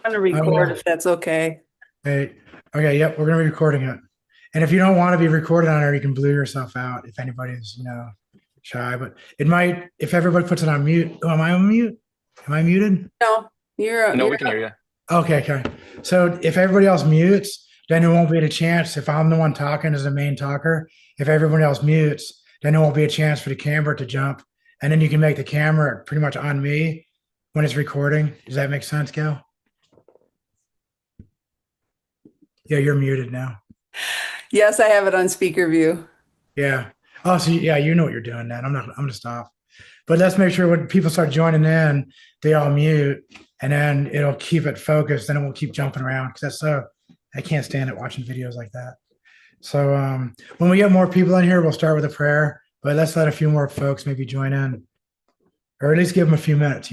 I'm gonna Oh record yeah. if that's okay. Hey. Okay. Yep. We're gonna be recording it. And if you don't want to be recorded on it, you can blue yourself out if anybody's shy. But it might if everybody puts it on mute. Oh, am I on mute? Am I muted? No, you're No, you're we can hear you. Okay. Okay. So if everybody else mutes, then there won't be a chance. If I'm the one talking as the main talker, if everybody else mutes, then there won't be a chance for the camera to jump, and then you can make the camera pretty much on me when it's recording. Does that make sense, Gail? Yeah, you're muted now. yes, I have it on speaker view. Yeah. Oh, so yeah, you know what you're doing then. I'm gonna stop. But let's make sure when people start joining in, they all mute and then it'll keep it focused. Then it won't keep jumping around because I can't stand it watching videos like that. So when we get more people in here, we'll start with a prayer, but let's let a few more folks maybe join in or at least give them a few minutes.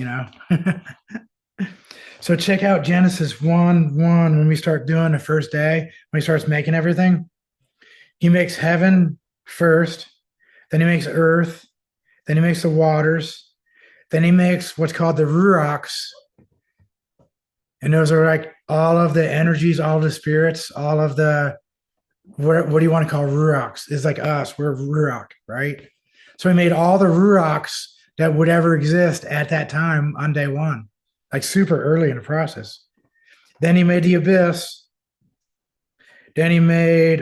So check out Genesis 1:1 when we start doing the first day, when he starts making everything. He makes heaven first, then he makes earth, then he makes the waters, then he makes what's called the ruachs. And those are like all of the energies, all of the spirits, all of the what do you want to call ruachs? It's like us, we're ruach, right? So he made all the ruachs that would ever exist at that time on day one, like super early in the process. Then he made the abyss. Then he made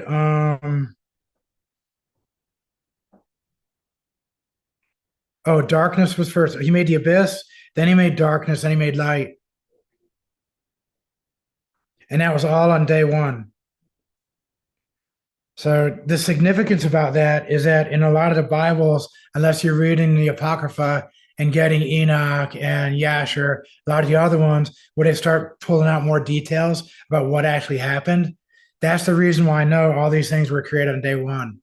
darkness was first. He made the abyss, then he made darkness, then he made light. And that was all on day one. So the significance about that is that in a lot of the Bibles, unless you're reading the Apocrypha and getting Enoch and Yasher, a lot of the other ones, where they start pulling out more details about what actually happened, that's the reason why I know all these things were created on day one.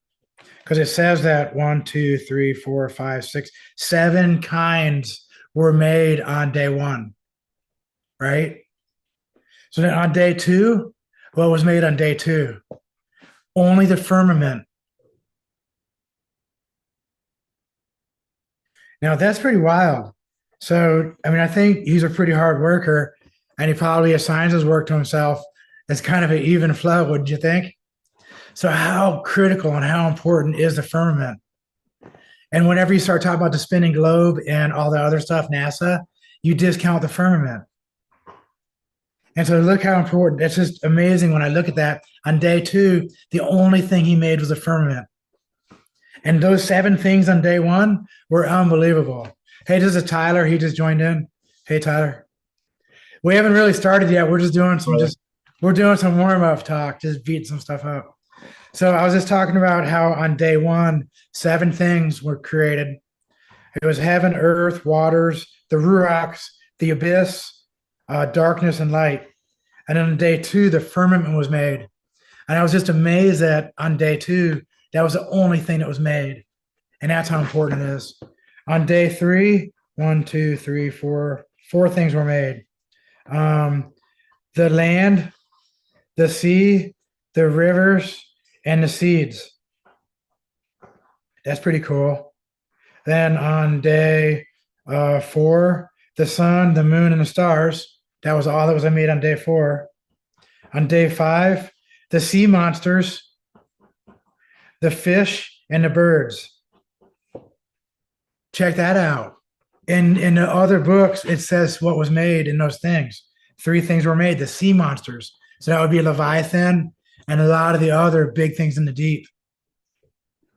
Because it says that one, two, three, four, five, six, seven kinds were made on day one, right? So then on day two, what was made on day two? Only the firmament. Now that's pretty wild. So, I mean, I think he's a pretty hard worker and he probably assigns his work to himself as kind of an even flow, wouldn't you think? So, how critical and how important is the firmament? And whenever you start talking about the spinning globe and all the other stuff, NASA, you discount the firmament. And so, look how important. It's just amazing when I look at that. On day two, the only thing he made was a firmament. And those seven things on day one were unbelievable. Hey, this is Tyler. He just joined in. Hey, Tyler. We haven't really started yet. We're doing some warm up talk, just beat some stuff up. So I was just talking about how on day one, seven things were created. It was heaven, earth, waters, the ruachs, the abyss, darkness, and light. And then on day two, the firmament was made. And I was just amazed that on day two, that was the only thing that was made. And that's how important it is. On day three, one, two, three, four things were made. Um, the land, the sea, the rivers, and the seeds. That's pretty cool. Then on day four, the sun, the moon, and the stars. That was all that was made on day four. On day five, the sea monsters, the fish, and the birds. Check that out. In the other books, it says what was made in those things. Three things were made: the sea monsters. So that would be Leviathan and a lot of the other big things in the deep.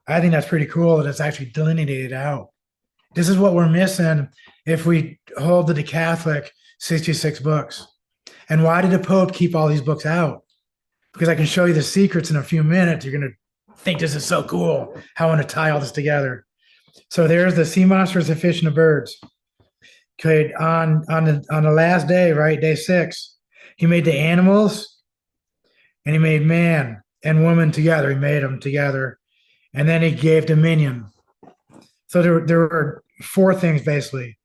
I think that's pretty cool that it's actually delineated out. This is what we're missing if we hold to the Catholic 66 books. And why did the Pope keep all these books out? Because I can show you the secrets in a few minutes. You're going to think this is so cool. How I want to tie all this together. So there's the sea monsters, the fish, and the birds. Okay, on the last day, right, day six, he made the animals and he made man and woman together. He made them together, and then he gave dominion. So there were four things basically: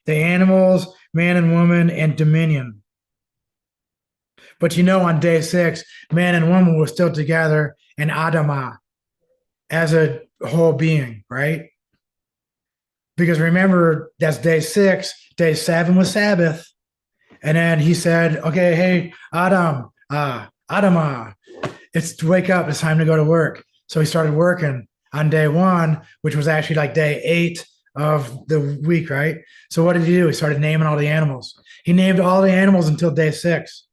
the animals, man and woman, and dominion. But on day six, man and woman were still together in Adamah as a whole being, right? Because remember, that's day six. Day seven was Sabbath. And then he said, okay, hey, Adam, Adama, it's to wake up. It's time to go to work. So he started working on day one, which was actually like day 8 of the week, right? So what did he do? He started naming all the animals. He named all the animals until day 6.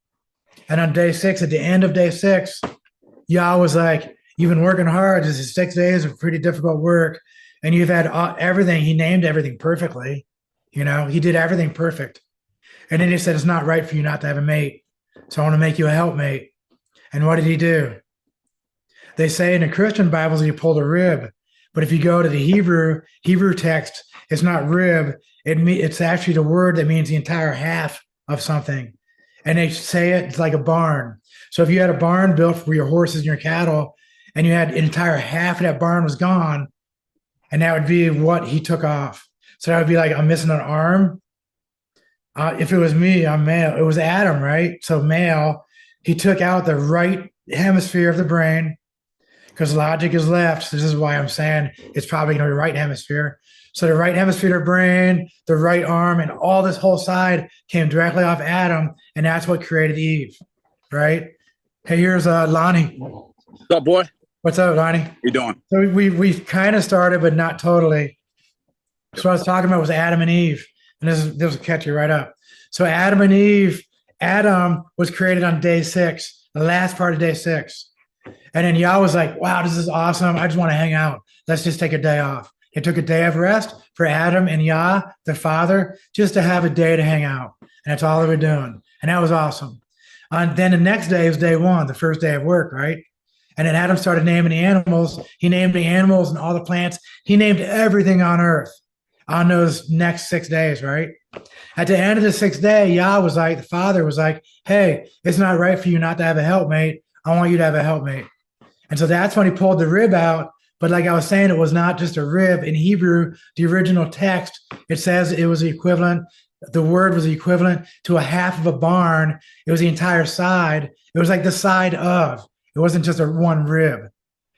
And on day 6, at the end of day 6, Yah was like, you've been working hard. This is 6 days of pretty difficult work. And you've had everything. He named everything perfectly. He did everything perfect. And then he said, it's not right for you not to have a mate. So I want to make you a helpmate. And what did he do? They say in the Christian Bibles, he pulled a rib. But if you go to the Hebrew text, it's not rib. It's actually the word that means the entire half of something. And they say it's like a barn. So if you had a barn built for your horses and your cattle, and you had an entire half of that barn was gone, and that would be what he took off. So that would be like, I'm missing an arm. If it was me, I'm male. It was Adam, right? So male, he took out the right hemisphere of the brain because logic is left. So this is why I'm saying it's probably going to be right hemisphere. So the right hemisphere of the brain, the right arm, and all this whole side came directly off Adam, and that's what created Eve, right? Hey, here's Lonnie. What's up, boy? What's up, Lonnie? How you doing? So we kind of started, but not totally. So what I was talking about was Adam and Eve, and this will catch you right up. So Adam and Eve, Adam was created on day 6, the last part of day 6. And then Yah was like, wow, this is awesome. I just want to hang out. Let's just take a day off. It took a day of rest for Adam and Yah, the Father, just to have a day to hang out. And that's all they were doing. And that was awesome. And then the next day was day 1, the first day of work, right? And then Adam started naming the animals. He named the animals and all the plants. He named everything on earth on those next 6 days, right? At the end of the 6th day, Yah was like, the Father was like, hey, it's not right for you not to have a helpmate. I want you to have a helpmate. And so that's when he pulled the rib out. But like I was saying, it was not just a rib. In Hebrew, the original text, it says it was the equivalent. The word was the equivalent to a half of a barn. It was the entire side. It was like the side of. It wasn't just a one rib.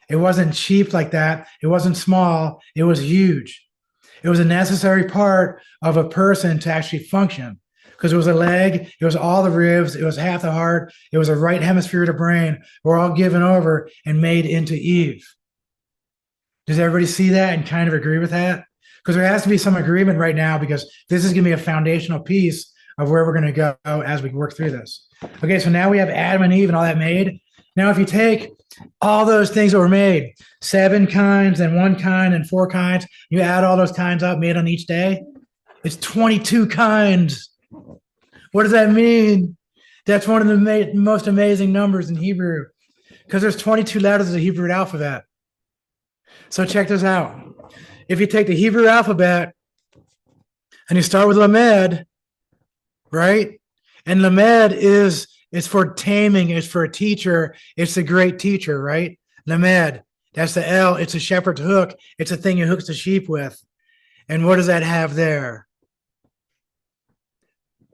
It wasn't cheap like that. It wasn't small. It was huge. It was a necessary part of a person to actually function because it was a leg. It was all the ribs. It was half the heart. It was a right hemisphere of the brain. We're all given over and made into Eve. Does everybody see that and kind of agree with that? Because there has to be some agreement right now because this is going to be a foundational piece of where we're going to go as we work through this. Okay, so now we have Adam and Eve and all that made. Now, if you take all those things that were made, 7 kinds and 1 kind and 4 kinds, you add all those kinds up made on each day, it's 22 kinds. What does that mean? That's one of the most amazing numbers in Hebrew because there's 22 letters of the Hebrew alphabet. So check this out. If you take the Hebrew alphabet and you start with Lamed, right? And Lamed is for taming, it's for a teacher, it's a great teacher, right? Lamed, that's the L, it's a shepherd's hook, it's a thing he hooks the sheep with. And what does that have there?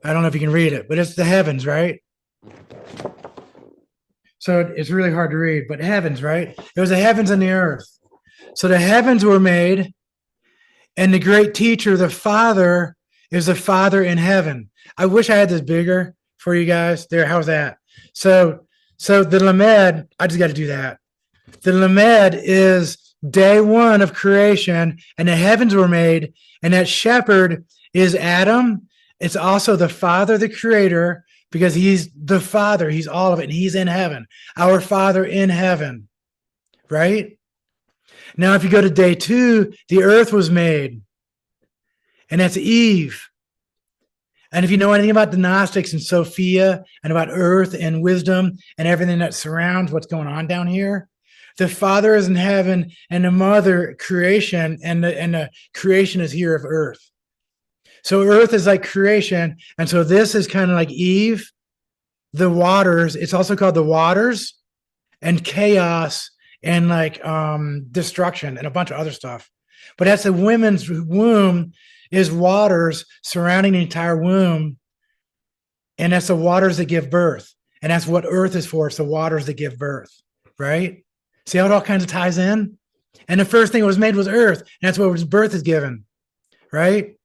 I don't know if you can read it, but it's the heavens, right? So it's really hard to read, but heavens, right? It was the heavens and the earth. So the heavens were made, and the great teacher, the Father, is the Father in heaven. I wish I had this bigger for you guys. There, how's that? So the Lamed, I just got to do that. The Lamed is day 1 of creation, and the heavens were made, and that shepherd is Adam. It's also the Father, the Creator, because he's the Father. He's all of it, and he's in heaven. Our Father in heaven, right? Now, if you go to day 2, the earth was made, and that's Eve. And if you know anything about the Gnostics and Sophia and about earth and wisdom and everything that surrounds what's going on down here, the Father is in heaven and the Mother creation, and the creation is here of earth. So earth is like creation. And so this is kind of like Eve, the waters. It's also called the waters and chaos and like destruction and a bunch of other stuff. But that's the women's womb is waters surrounding the entire womb. And that's the waters that give birth. And that's what earth is for. It's the waters that give birth, right? See how it all kinds of ties in? And the first thing that was made was earth. And that's what birth is given, right?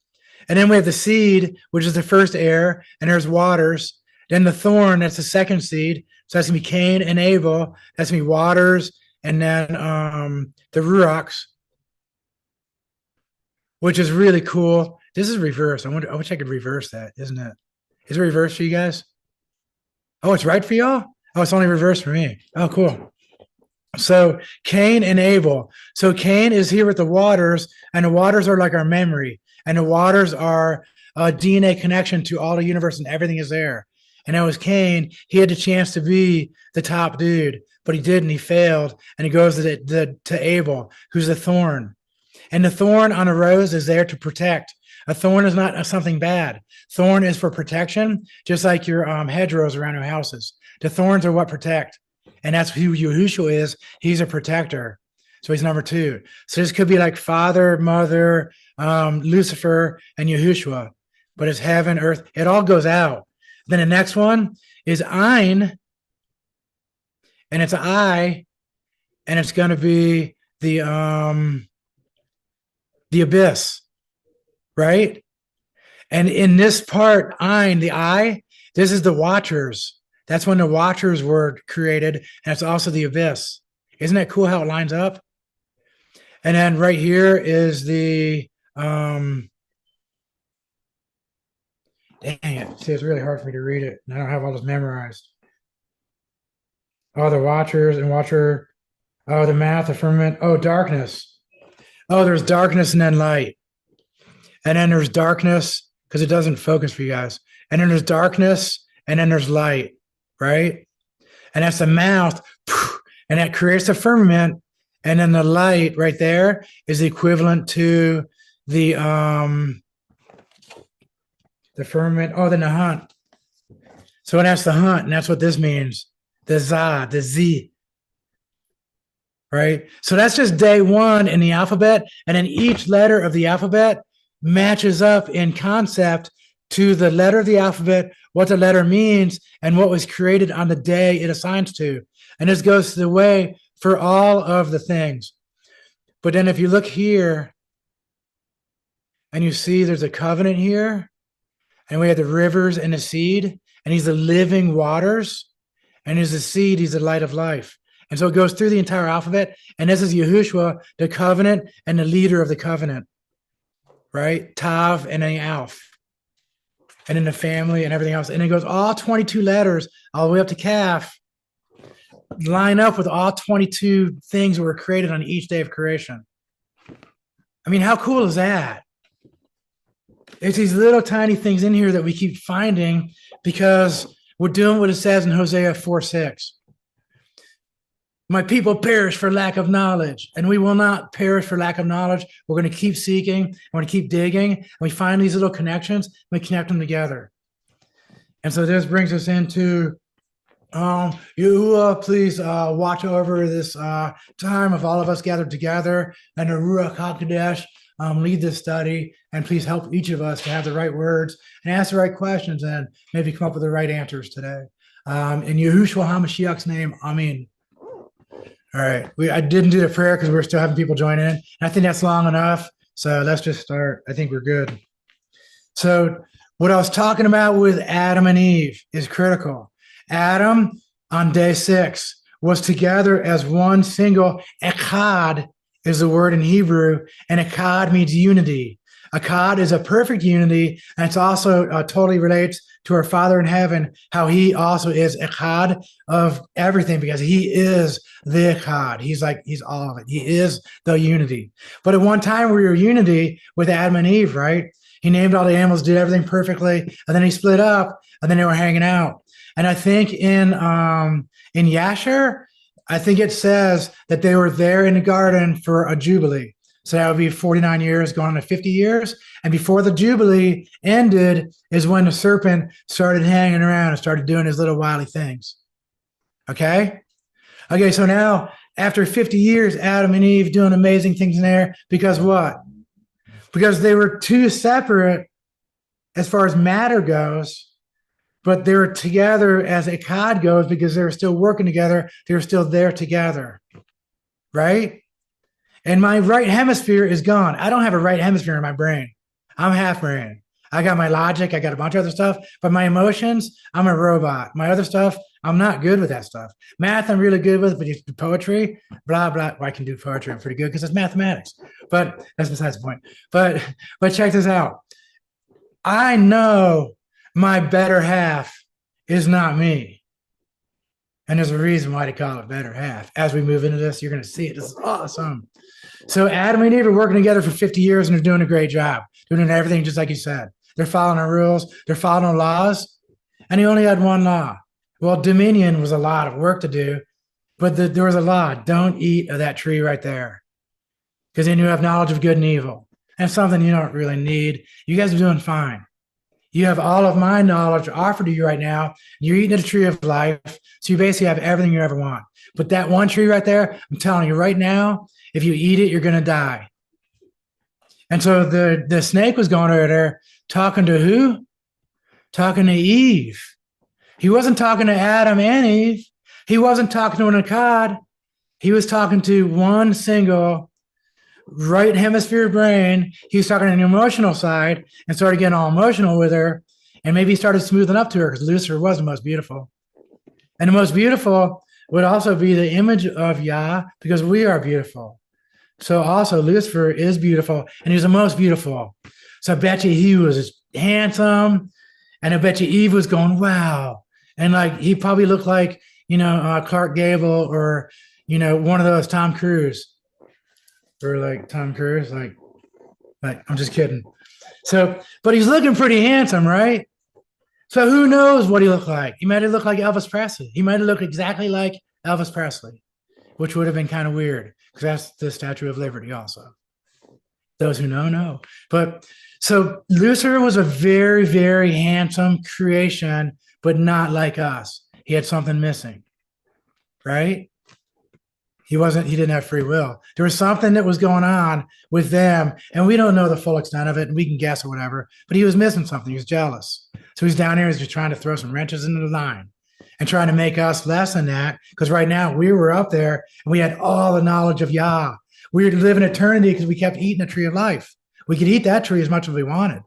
And then we have the seed, which is the first air, and there's waters. Then the thorn, that's the second seed. So that's gonna be Cain and Abel. That's gonna be waters, and then the ruachs, which is really cool. This is reverse. I wish I could reverse that, isn't it? Is it reverse for you guys? Oh, it's right for y'all? Oh, it's only reverse for me. Oh, cool. So Cain and Abel. So Cain is here with the waters, and the waters are like our memory, and the waters are a DNA connection to all the universe, and everything is there. And that was Cain. He had the chance to be the top dude, but he didn't. He failed, and he goes to Abel, who's the thorn. And the thorn on a rose is there to protect. A thorn is not something bad. Thorn is for protection, just like your hedgerows around your houses. The thorns are what protect. And that's who Yahushua is. He's a protector. So he's number two. So this could be like Father, Mother, Lucifer, and Yahushua. But it's heaven, earth. It all goes out. Then the next one is Ein. And it's I. And it's going to be the abyss. Right? And in this part, Ein, the I, this is the watchers. That's when the watchers were created. And it's also the abyss. Isn't that cool how it lines up? And then right here is the, dang it. See, it's really hard for me to read it. And I don't have all this memorized. Oh, the watchers and watcher. Oh, the math, the firmament. Oh, darkness. Oh, there's darkness and then light. And then there's darkness because it doesn't focus for you guys. And then there's darkness and then there's light, right? And that's the mouth, and that creates the firmament. And then the light right there is the equivalent to the firmament. Oh, then the hunt. So that's the hunt, and that's what this means. The za, the z, right? So that's just day one in the alphabet, and then each letter of the alphabet matches up in concept to the letter of the alphabet, what the letter means, and what was created on the day it assigns to. And this goes the way for all of the things. But then if you look here and you see there's a covenant here, and we have the rivers and the seed, and he's the living waters, and he's the seed, he's the light of life. And so it goes through the entire alphabet. And this is Yahushua, the covenant and the leader of the covenant, right? Tav and then Alf. And then the family and everything else. And it goes all 22 letters all the way up to Kaf, line up with all 22 things that were created on each day of creation. I mean, how cool is that? It's these little tiny things in here that we keep finding because we're doing what it says in Hosea 4:6. My people perish for lack of knowledge, and we will not perish for lack of knowledge. We're going to keep seeking, we're going to keep digging, and we find these little connections, and we connect them together. And so this brings us into Yahuwah, please watch over this time of all of us gathered together, and the Ruach HaKodesh lead this study, and please help each of us to have the right words and ask the right questions and maybe come up with the right answers today. In Yahushua HaMashiach's name, Amen. All right. I didn't do the prayer because we're still having people join in. I think that's long enough. So let's just start. I think we're good. So what I was talking about with Adam and Eve is critical. Adam on day 6 was together as one single. Echad is the word in Hebrew, and echad means unity. Echad is a perfect unity, and it's also totally relates to our Father in heaven, how he also is echad of everything because he is the echad. He's all of it. He is the unity. But at one time we were unity with Adam and Eve, right? He named all the animals, did everything perfectly, and then he split up, and then they were hanging out. And I think in Yasher, I think it says that they were there in the garden for a jubilee. So that would be 49 years going on to 50 years. And before the Jubilee ended is when the serpent started hanging around and started doing his little wily things. Okay? Okay, so now after 50 years, Adam and Eve doing amazing things in there. Because what? Because they were two separate as far as matter goes, but they were together as echad goes because they were still working together. They were still there together. Right? And my right hemisphere is gone. I don't have a right hemisphere in my brain. I'm half brain. I got my logic, I got a bunch of other stuff, but my emotions, I'm a robot. My other stuff, I'm not good with that stuff. Math, I'm really good with, but poetry, blah blah. Well, I can do poetry. I'm pretty good because it's mathematics. But that's besides the point. But but check this out. I know my better half is not me. And there's a reason why they call it better half. As we move into this, you're going to see it. This is awesome. So Adam and Eve are working together for 50 years and they're doing a great job, doing everything just like you said. They're following the rules, they're following the laws, and he only had one law. Well, dominion was a lot of work to do, but there was a law: don't eat of that tree right there, because then you have knowledge of good and evil, and something you don't really need. You guys are doing fine. You have all of my knowledge offered to you right now. You're eating a tree of life. So you basically have everything you ever want. But that one tree right there, I'm telling you right now, if you eat it, you're going to die. And so the snake was going over there talking to who? Talking to Eve. He wasn't talking to Adam and Eve. He wasn't talking to an Akkad. He was talking to one single right hemisphere brain. He was talking on the emotional side and started getting all emotional with her. And maybe he started smoothing up to her because Lucifer was the most beautiful. And the most beautiful would also be the image of Yah because we are beautiful. So also Lucifer is beautiful and he was the most beautiful. So I bet you he was handsome and I bet you Eve was going, wow. And like he probably looked like, Clark Gable or, one of those Tom Cruise. Or like Tom Cruise, like I'm just kidding. So, but he's looking pretty handsome, right? So who knows what he looked like? He might have looked like Elvis Presley. He might have looked exactly like Elvis Presley, which would have been kind of weird because that's the Statue of Liberty also. Those who know. But so Lucifer was a very, very handsome creation, but not like us. He had something missing, right? He didn't have free will. There was something that was going on with them, and we don't know the full extent of it, and we can guess or whatever, but he was missing something. He was jealous. So he's down here, he's just trying to throw some wrenches into the line and trying to make us less than that. Because right now we were up there and we had all the knowledge of Yah. We were living eternity because we kept eating the tree of life. We could eat that tree as much as we wanted,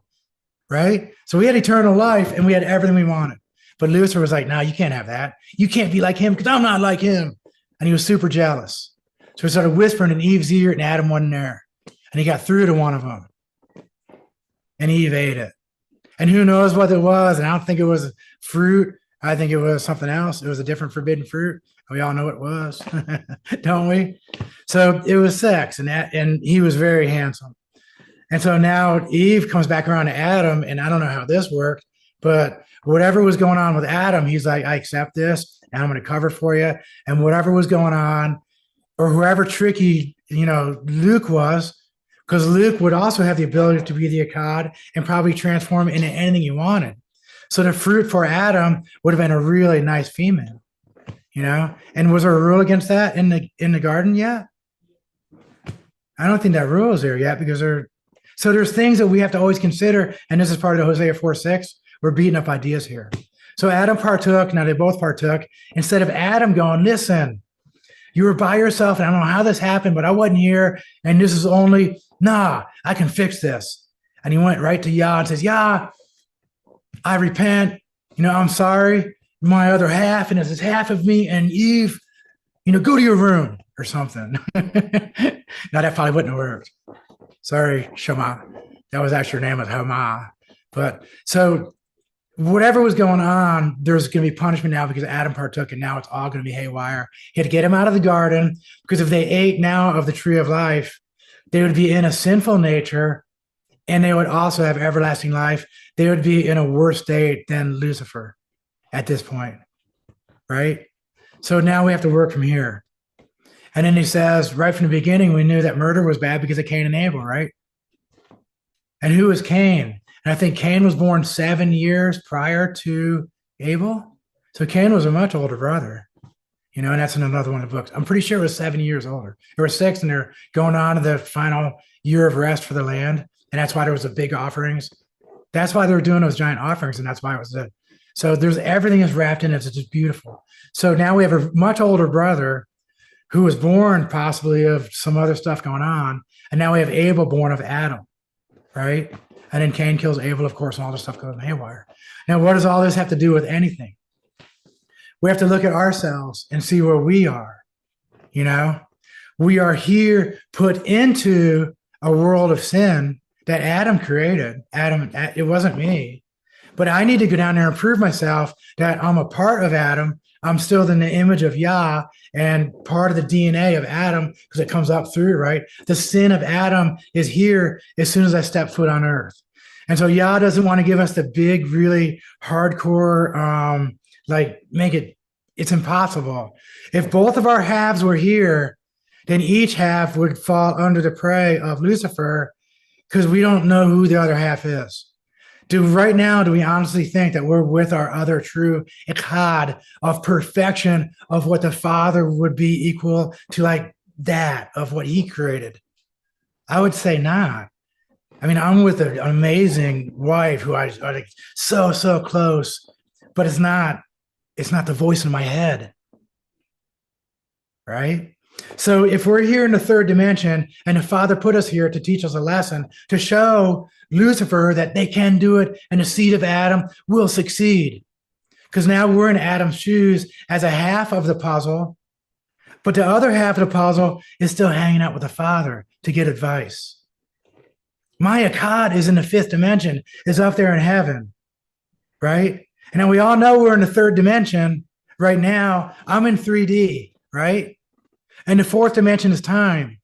right? So we had eternal life and we had everything we wanted. But Lucifer was like, no, you can't have that. You can't be like him because I'm not like him. And he was super jealous. So he started whispering in Eve's ear, and Adam wasn't there. And he got through to one of them. And Eve ate it. And who knows what it was? And I don't think it was fruit. I think it was something else. It was a different forbidden fruit. We all know what it was, don't we? So it was sex, and he was very handsome. And so now Eve comes back around to Adam, and I don't know how this worked, but whatever was going on with Adam, he's like, I accept this, and I'm going to cover for you. And whatever was going on, or whoever tricky, Luke was, because Luke would also have the ability to be the Akkad and probably transform into anything he wanted. So the fruit for Adam would have been a really nice female, And was there a rule against that in the garden yet? I don't think that rule is there yet because there's things that we have to always consider, and this is part of the Hosea 4:6. We're beating up ideas here. So Adam partook. Now they both partook. Instead of Adam going, listen, you were by yourself, and I don't know how this happened, but I wasn't here, and this is only, I can fix this. And he went right to Yah and says, Yah, I repent. I'm sorry. My other half, and this is half of me, and Eve, go to your room or something. Now that probably wouldn't have worked. Sorry, Shema. That was actually her name was Hama. But so whatever was going on, there's going to be punishment now because Adam partook, and now it's all going to be haywire. He had to get him out of the garden because if they ate now of the tree of life, they would be in a sinful nature, and they would also have everlasting life. They would be in a worse state than Lucifer at this point, right? So now we have to work from here. And then he says, right from the beginning, we knew that murder was bad because of Cain and Abel, right? And who was Cain? And I think Cain was born 7 years prior to Abel. So Cain was a much older brother, and that's in another one of the books. I'm pretty sure it was 7 years older. There were 6, and they're going on to the final year of rest for the land. And that's why there was the big offerings. That's why they were doing those giant offerings, and that's why it was good. So everything is wrapped in it. It's just beautiful. So now we have a much older brother who was born possibly of some other stuff going on. And now we have Abel born of Adam, right? And then Cain kills Abel, of course, and all this stuff goes haywire. Now, what does all this have to do with anything? We have to look at ourselves and see where we are. You know, we are here put into a world of sin that Adam created. Adam, it wasn't me, but I need to go down there and prove myself that I'm a part of Adam. I'm still in the image of Yah and part of the DNA of Adam because it comes up through, right? The sin of Adam is here as soon as I step foot on earth. And so Yah doesn't want to give us the big, really hardcore, make it, it's impossible. If both of our halves were here, then each half would fall under the prey of Lucifer because we don't know who the other half is. Right now, do we honestly think that we're with our other true ikhad of perfection of what the Father would be equal to, like that of what he created? I would say not. I mean, I'm with an amazing wife who I like so close, but it's not the voice in my head, right? So if we're here in the third dimension and the Father put us here to teach us a lesson, to show Lucifer that they can do it and the seed of Adam will succeed. Because now we're in Adam's shoes as a half of the puzzle, but the other half of the puzzle is still hanging out with the Father to get advice. My Akkad is in the fifth dimension, is up there in heaven, right? And then we all know we're in the third dimension right now. I'm in 3D, right? And the fourth dimension is time.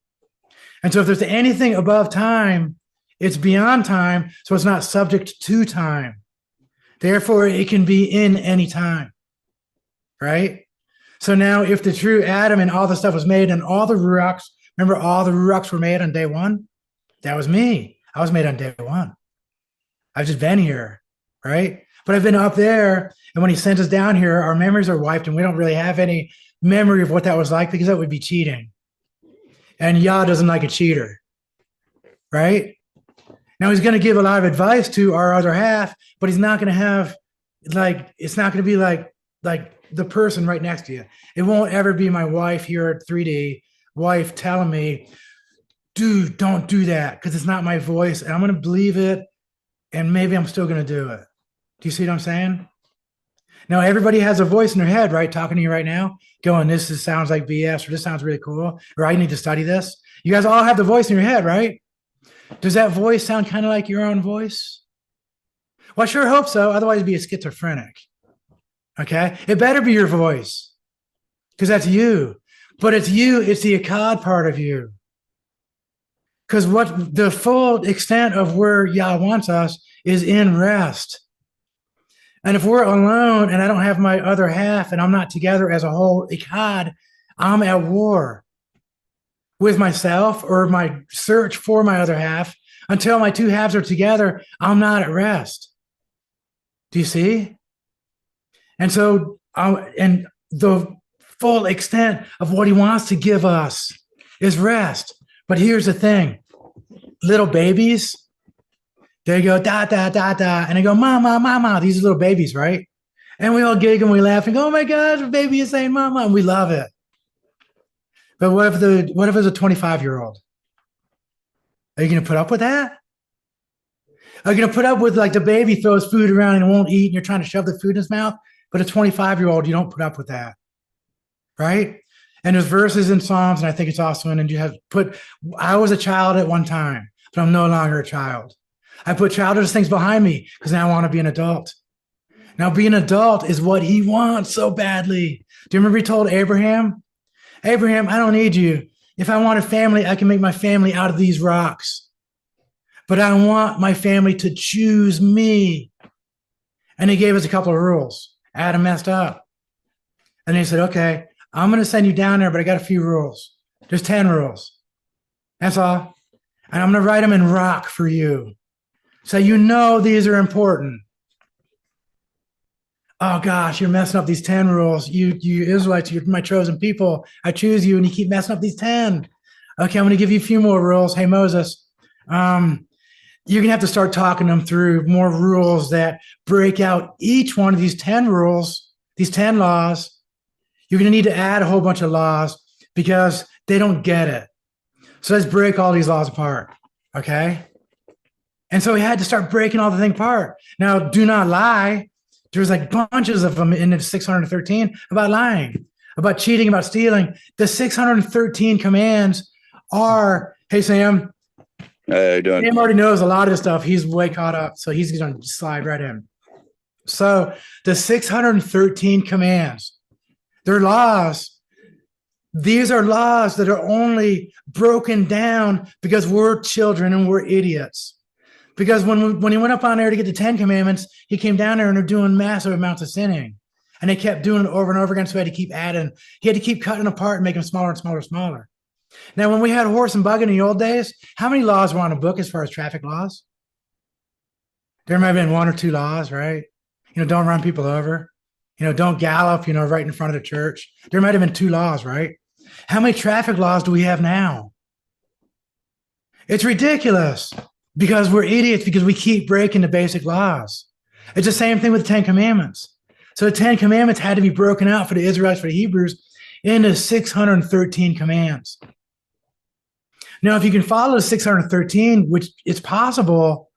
And so if there's anything above time, it's beyond time, so it's not subject to time. Therefore, it can be in any time, right? So now if the true Adam and all the stuff was made and all the Ruachs, remember all the Ruachs were made on day one? That was me. I was made on day one. I've just been here, right? But I've been up there, and when he sent us down here, our memories are wiped, and we don't really have any memory of what that was like because that would be cheating. And Yah doesn't like a cheater, right? Now he's going to give a lot of advice to our other half, but he's not going to have it's not going to be like the person right next to you. It won't ever be my wife here at 3D, wife telling me, dude, don't do that because it's not my voice. And I'm going to believe it. And maybe I'm still going to do it. Do you see what I'm saying? Now, everybody has a voice in their head, right? Talking to you right now, going, sounds like BS, or this sounds really cool, or I need to study this. You guys all have the voice in your head, right? Does that voice sound kind of like your own voice? Well, I sure hope so. Otherwise, it'd be a schizophrenic. Okay? It better be your voice because that's you. But it's you, it's the Akkad part of you. Because what the full extent of where Yah wants us is in rest. And if we're alone and I don't have my other half and I'm not together as a whole Ikkad, I'm at war with myself or my search for my other half. Until my two halves are together, I'm not at rest. Do you see? And so, and the full extent of what he wants to give us is rest. But here's the thing. Little babies, they go, da, da, da, da. And they go, mama, mama. These are little babies, right? And we all giggle and we laugh and go, oh my gosh, the baby is saying mama. And we love it. But what if it's a 25-year-old? Are you going to put up with that? Are you going to put up with like the baby throws food around and won't eat and you're trying to shove the food in his mouth? But a 25-year-old, you don't put up with that, right? And there's verses in Psalms, and I think it's also in, and you have put, I was a child at one time, but I'm no longer a child. I put childish things behind me because now I want to be an adult. Now, being an adult is what he wants so badly. Do you remember he told Abraham, Abraham, I don't need you. If I want a family, I can make my family out of these rocks. But I want my family to choose me. And he gave us a couple of rules. Adam messed up. And he said, okay, I'm going to send you down there, but I got a few rules. There's 10 rules. That's all. And I'm going to write them in rock for you. So you know these are important. Oh gosh, you're messing up these 10 rules. You Israelites, you're my chosen people. I choose you and you keep messing up these 10. Okay, I'm going to give you a few more rules. Hey, Moses, you're going to have to start talking them through more rules that break out each one of these 10 rules, these 10 laws. You're going to need to add a whole bunch of laws because they don't get it. So let's break all these laws apart, okay? And so he had to start breaking all the thing apart. Now, do not lie. There's like bunches of them in the 613 about lying, about cheating, about stealing. The 613 commands are, hey, Sam, Hey, how you doing? Sam already knows a lot of this stuff. He's way caught up. So he's going to slide right in. So the 613 commands, they're laws. These are laws that are only broken down because we're children and we're idiots. Because when he went up on there to get the 10 commandments, he came down there and they're doing massive amounts of sinning. And they kept doing it over and over again. So he had to keep adding. He had to keep cutting apart and making them smaller and smaller and smaller. Now, when we had horse and buggy in the old days, how many laws were on a book as far as traffic laws? There might have been one or two laws, right? Don't run people over. Don't gallop, right in front of the church. There might have been two laws, right? How many traffic laws do we have now? It's ridiculous because we're idiots because we keep breaking the basic laws. It's the same thing with the 10 commandments. So the 10 commandments had to be broken out for the Israelites, for the Hebrews, into 613 commands. Now, if you can follow the 613, which it's possible,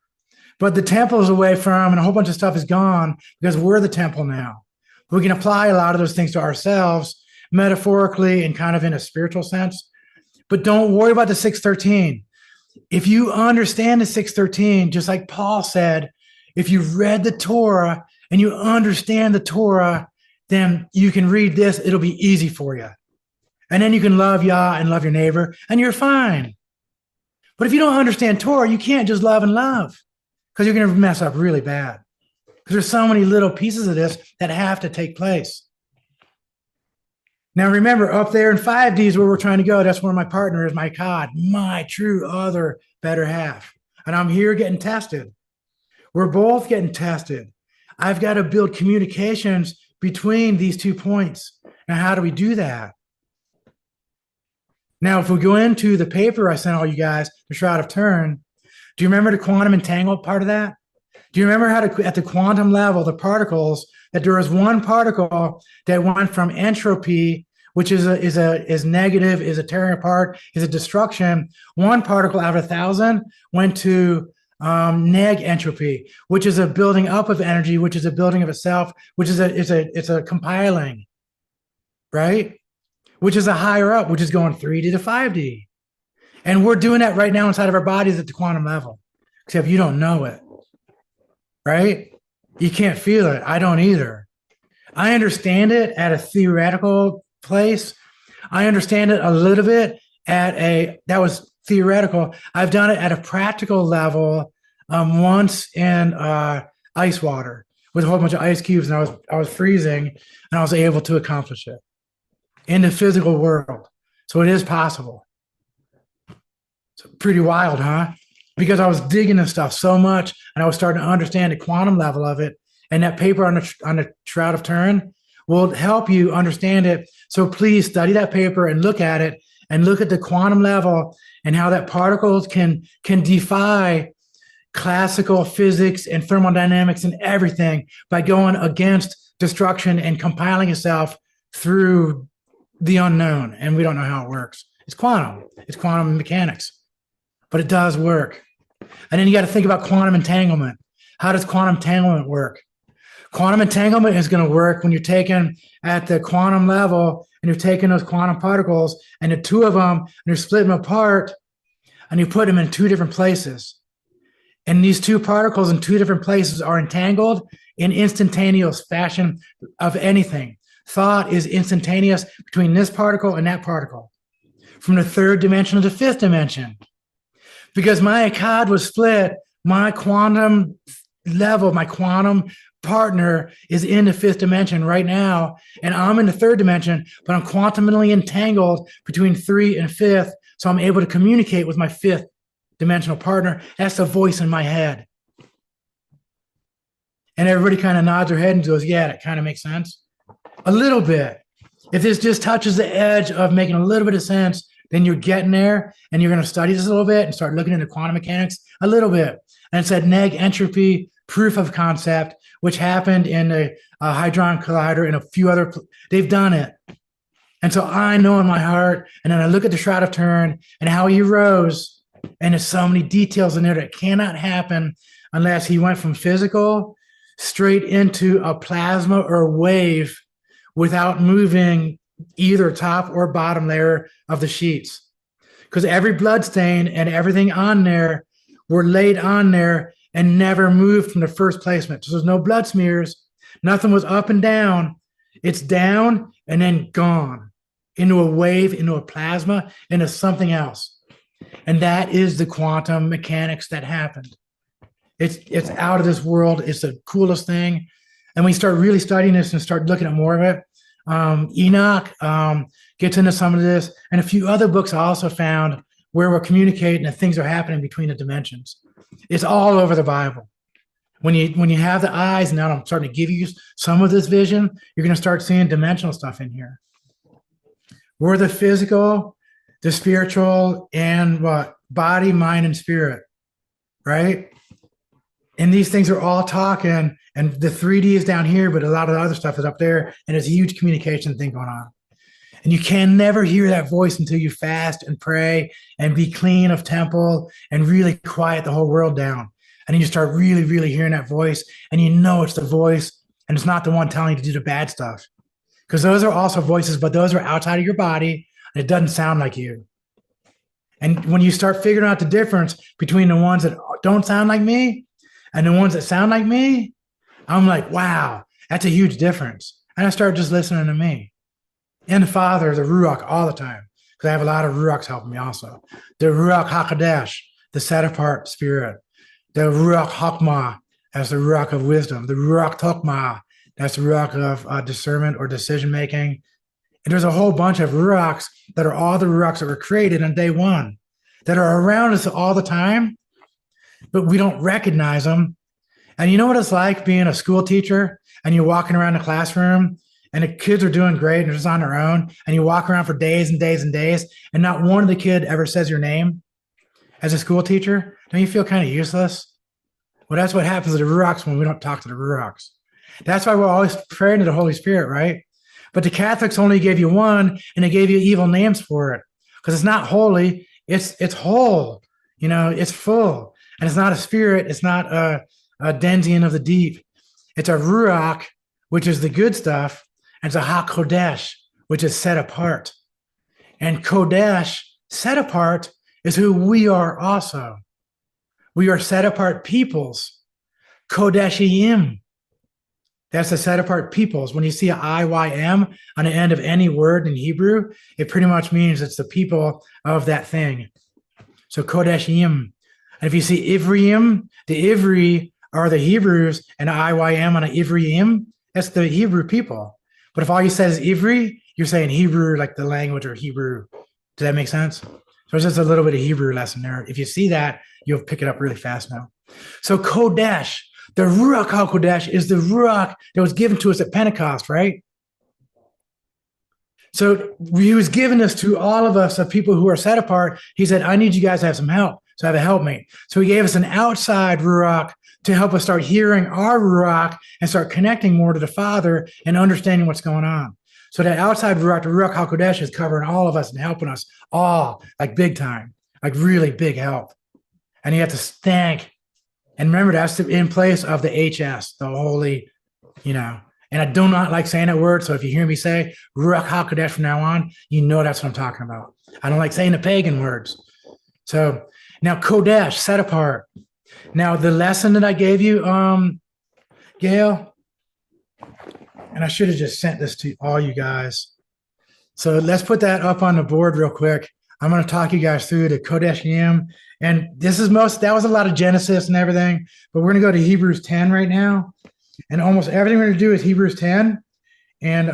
but the temple is away from and a whole bunch of stuff is gone because we're the temple now. We can apply a lot of those things to ourselves metaphorically and kind of in a spiritual sense. But don't worry about the 613. If you understand the 613, just like Paul said, if you read the Torah and you understand the Torah, then you can read this. It'll be easy for you. And then you can love Yah and love your neighbor, and you're fine. But if you don't understand Torah, you can't just love and love because you're going to mess up really bad. Because there's so many little pieces of this that have to take place. Now, remember, up there in 5D is where we're trying to go. That's where my partner is, my God, my true other better half. And I'm here getting tested. We're both getting tested. I've got to build communications between these 2 points. Now, how do we do that? Now, if we go into the paper I sent all you guys, the Shroud of Turin, do you remember the quantum entangled part of that? Do you remember how at the quantum level, the particles, that there was one particle that went from entropy, which is negative, is a tearing apart, is a destruction. One particle out of 1,000 went to neg entropy, which is a building up of energy, which is a building of itself, which is a compiling, right? Which is a higher up, which is going 3D to 5D. And we're doing that right now inside of our bodies at the quantum level, except you don't know it, right? You can't feel it. I don't either. I understand it at a theoretical place. I understand it a little bit that was theoretical. I've done it at a practical level once in ice water with a whole bunch of ice cubes, and I was freezing, and I was able to accomplish it in the physical world. So it is possible. It's pretty wild, huh? Because I was digging this stuff so much, and I was starting to understand the quantum level of it. And that paper on the Shroud of Turin will help you understand it. So please study that paper and look at it and look at the quantum level and how that particles can defy classical physics and thermodynamics and everything by going against destruction and compiling itself through the unknown. And we don't know how it works. It's quantum mechanics, but it does work. And then you got to think about quantum entanglement. How does quantum entanglement work? Quantum entanglement is going to work when you're taking at the quantum level and you're taking those quantum particles and the two of them and you're splitting them apart and you put them in two different places. And these two particles in two different places are entangled in instantaneous fashion of anything. Thought is instantaneous between this particle and that particle, from the third dimension to the fifth dimension. Because my akkad was split, my quantum level, my quantum partner is in the fifth dimension right now, and I'm in the third dimension, but I'm quantumly entangled between 3 and 5th, so I'm able to communicate with my 5th dimensional partner. That's the voice in my head. And everybody kind of nods their head and goes, yeah, that kind of makes sense. A little bit. If this just touches the edge of making a little bit of sense, then you're getting there, and you're going to study this a little bit and start looking into quantum mechanics a little bit. And it's that neg entropy proof of concept, which happened in the Hadron Collider and a few other, they've done it. And so I know in my heart, and then I look at the Shroud of Turin and how he rose, And there's so many details in there that cannot happen unless he went from physical straight into a plasma or wave without moving either top or bottom layer of the sheets. Because every blood stain and everything on there were laid on there and never moved from the first placement. So there's no blood smears. Nothing was up and down. It's down and then gone into a wave, into a plasma, into something else. And that is the quantum mechanics that happened. It's out of this world. It's the coolest thing. And we start really studying this and start looking at more of it. Enoch gets into some of this, and a few other books I also found where we're communicating and things are happening between the dimensions. It's all over the Bible. When you have the eyes, now I'm starting to give you some of this vision, you're going to start seeing dimensional stuff in here. We're the physical, the spiritual, and what? Body, mind, and spirit, right? And these things are all talking, and the 3D is down here, but a lot of the other stuff is up there, and there's a huge communication thing going on. And you can never hear that voice until you fast and pray and be clean of temple and really quiet the whole world down. And then you start really, really hearing that voice, and you know it's the voice, and it's not the one telling you to do the bad stuff. Because those are also voices, but those are outside of your body, and it doesn't sound like you. And when you start figuring out the difference between the ones that don't sound like me and the ones that sound like me, I'm like, wow, that's a huge difference. And I start just listening to me. And the Father, the Ruach, all the time. Because I have a lot of Ruachs helping me also. The Ruach HaKodesh, the set-apart spirit. The Ruach Hakmah, that's the Ruach of wisdom. The Ruach Tokmah, that's the Ruach of discernment or decision-making. And there's a whole bunch of Ruachs that are all the Ruachs that were created on day one, that are around us all the time, but we don't recognize them. And you know what it's like being a school teacher and you're walking around the classroom and the kids are doing great and they're just on their own, and you walk around for days and days and days and not one of the kid ever says your name as a school teacher? Don't you feel kind of useless? Well, that's what happens to the Ruachs when we don't talk to the Ruachs. That's why we're always praying to the Holy Spirit, right? But the Catholics only gave you one, and they gave you evil names for it because it's not holy. It's whole, it's full, and it's not a spirit. It's not a Denzian of the deep. It's a Ruach, which is the good stuff, and it's a HaKodesh, which is set apart. And Kodesh, set apart, is who we are also. We are set apart peoples. Kodeshim. That's the set apart peoples. When you see an IYM on the end of any word in Hebrew, it pretty much means it's the people of that thing. So Kodeshim. And if you see Ivriim, the Ivri are the Hebrews, and the IYM on an Ivriim, that's the Hebrew people. But if all you said is Ivri, you're saying Hebrew like the language or Hebrew. Does that make sense? So it's just a little bit of Hebrew lesson there. If you see that, you'll pick it up really fast now. So Kodesh. The Ruach HaKodesh is the Ruach that was given to us at Pentecost, right? So he was giving this to all of us, of people who are set apart. He said, I need you guys to have some help. So I have a helpmate. So he gave us an outside Ruach to help us start hearing our Ruach and start connecting more to the Father and understanding what's going on. So that outside Ruach, the Ruach HaKodesh, is covering all of us and helping us all, like big time, like really big help. And you have to thank. And remember, that's in place of the HS, the holy, And I do not like saying that word. So if you hear me say Ruach HaKodesh from now on, you know that's what I'm talking about. I don't like saying the pagan words. So now Kodesh, set apart. Now the lesson that I gave you, Gail, and I should have just sent this to all you guys. So let's put that up on the board real quick. I'm going to talk you guys through the Kodeshim. And that was a lot of Genesis and everything, but we're going to go to Hebrews 10 right now. And almost everything we're going to do is Hebrews 10. And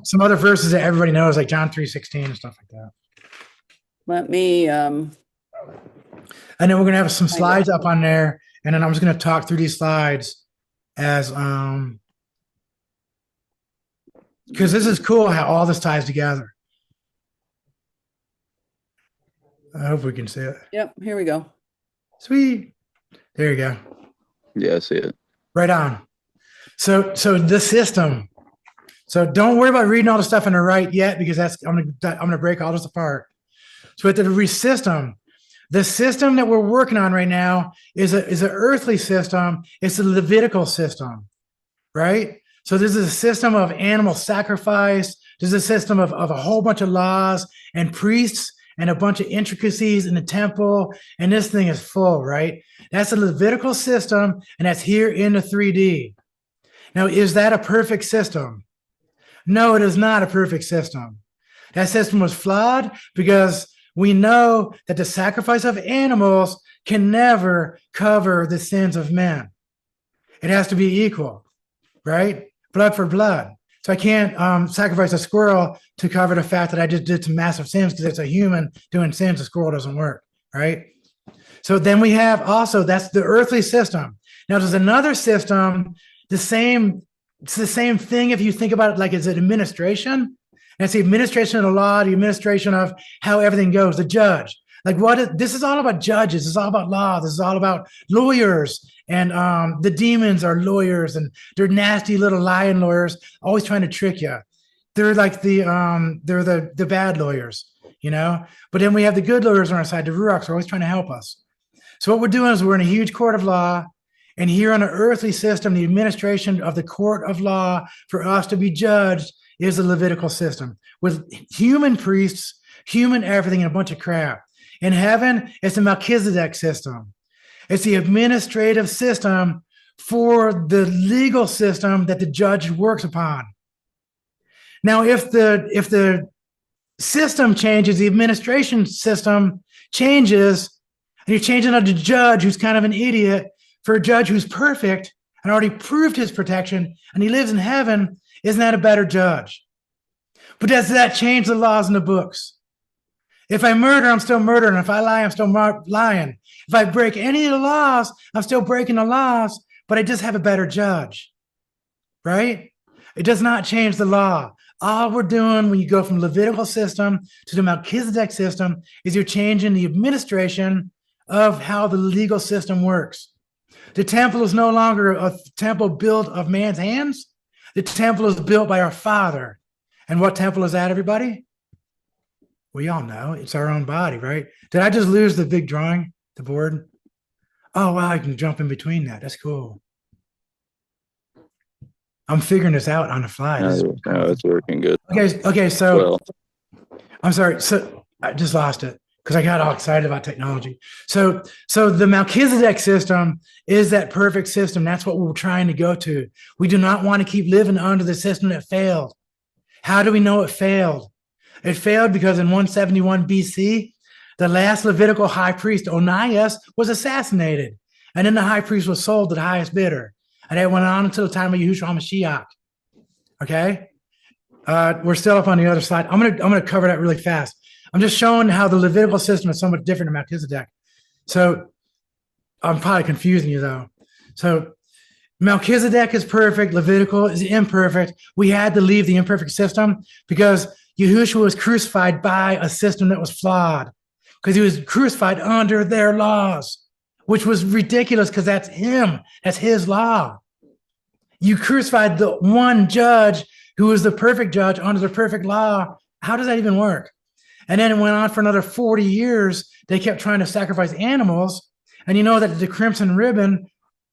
some other verses that everybody knows, like John 3:16 and stuff like that. Let me, and then we're going to have some slides up on there. And then I'm just going to talk through these slides as, because this is cool how all this ties together. I hope we can see it. Yep, here we go. Sweet. There you go. Yeah, I see it. Right on. So the system. So don't worry about reading all the stuff on the right yet, because I'm gonna break all this apart. So at the system that we're working on right now is an earthly system. It's a Levitical system, right? So this is a system of animal sacrifice. There's a system of a whole bunch of laws and priests and a bunch of intricacies in the temple. And this thing is full, right? That's a Levitical system, and that's here in the 3D. Now, is that a perfect system? No, it is not a perfect system. That system was flawed because we know that the sacrifice of animals can never cover the sins of men. It has to be equal, right? Blood for blood. So I can't sacrifice a squirrel to cover the fact that I just did some massive sins because it's a human doing sins. A squirrel doesn't work, right? So then we have also, that's the earthly system. Now there's another system, it's the same thing if you think about it like it's an administration. That's the administration of the law, the administration of how everything goes, the judge. Like this is all about judges. It's all about law. This is all about lawyers. And the demons are lawyers, and they're nasty little lion lawyers, always trying to trick you. They're like they're the bad lawyers, you know? But then we have the good lawyers on our side. The Ruachs are always trying to help us. So what we're doing is we're in a huge court of law. And here on an earthly system, the administration of the court of law for us to be judged is a Levitical system with human priests, human everything, and a bunch of crap. In heaven, it's the Melchizedek system. It's the administrative system for the legal system that the judge works upon. Now, if the system changes, the administration system changes, and you're changing out a judge who's kind of an idiot for a judge who's perfect and already proved his protection, and he lives in heaven, isn't that a better judge? But does that change the laws in the books? If I murder, I'm still murdering. If I lie, I'm still lying. If I break any of the laws, I'm still breaking the laws, but I just have a better judge, right? It does not change the law. All we're doing when you go from Levitical system to the Melchizedek system is you're changing the administration of how the legal system works. The temple is no longer a temple built of man's hands. The temple is built by our Father. And what temple is that, everybody? We all know it's our own body, right? Did I just lose the big drawing, the board? Oh, wow, I can jump in between that. That's cool. I'm figuring this out on the fly. No, it's working good. Okay, so I'm sorry. So I just lost it because I got all excited about technology. So the Melchizedek system is that perfect system. That's what we're trying to go to. We do not want to keep living under the system that failed. How do we know it failed? It failed because in 171 BC, the last Levitical high priest, Onias, was assassinated. And then the high priest was sold to the highest bidder. And it went on until the time of Yahushua HaMashiach. Okay? We're still up on the other side. I'm gonna cover that really fast. I'm just showing how the Levitical system is somewhat different than Melchizedek. So I'm probably confusing you though. So Melchizedek is perfect. Levitical is imperfect. We had to leave the imperfect system because Yahushua was crucified by a system that was flawed because he was crucified under their laws, which was ridiculous because that's him. That's his law. You crucified the one judge who was the perfect judge under the perfect law. How does that even work? And then it went on for another 40 years. They kept trying to sacrifice animals. And you know that the crimson ribbon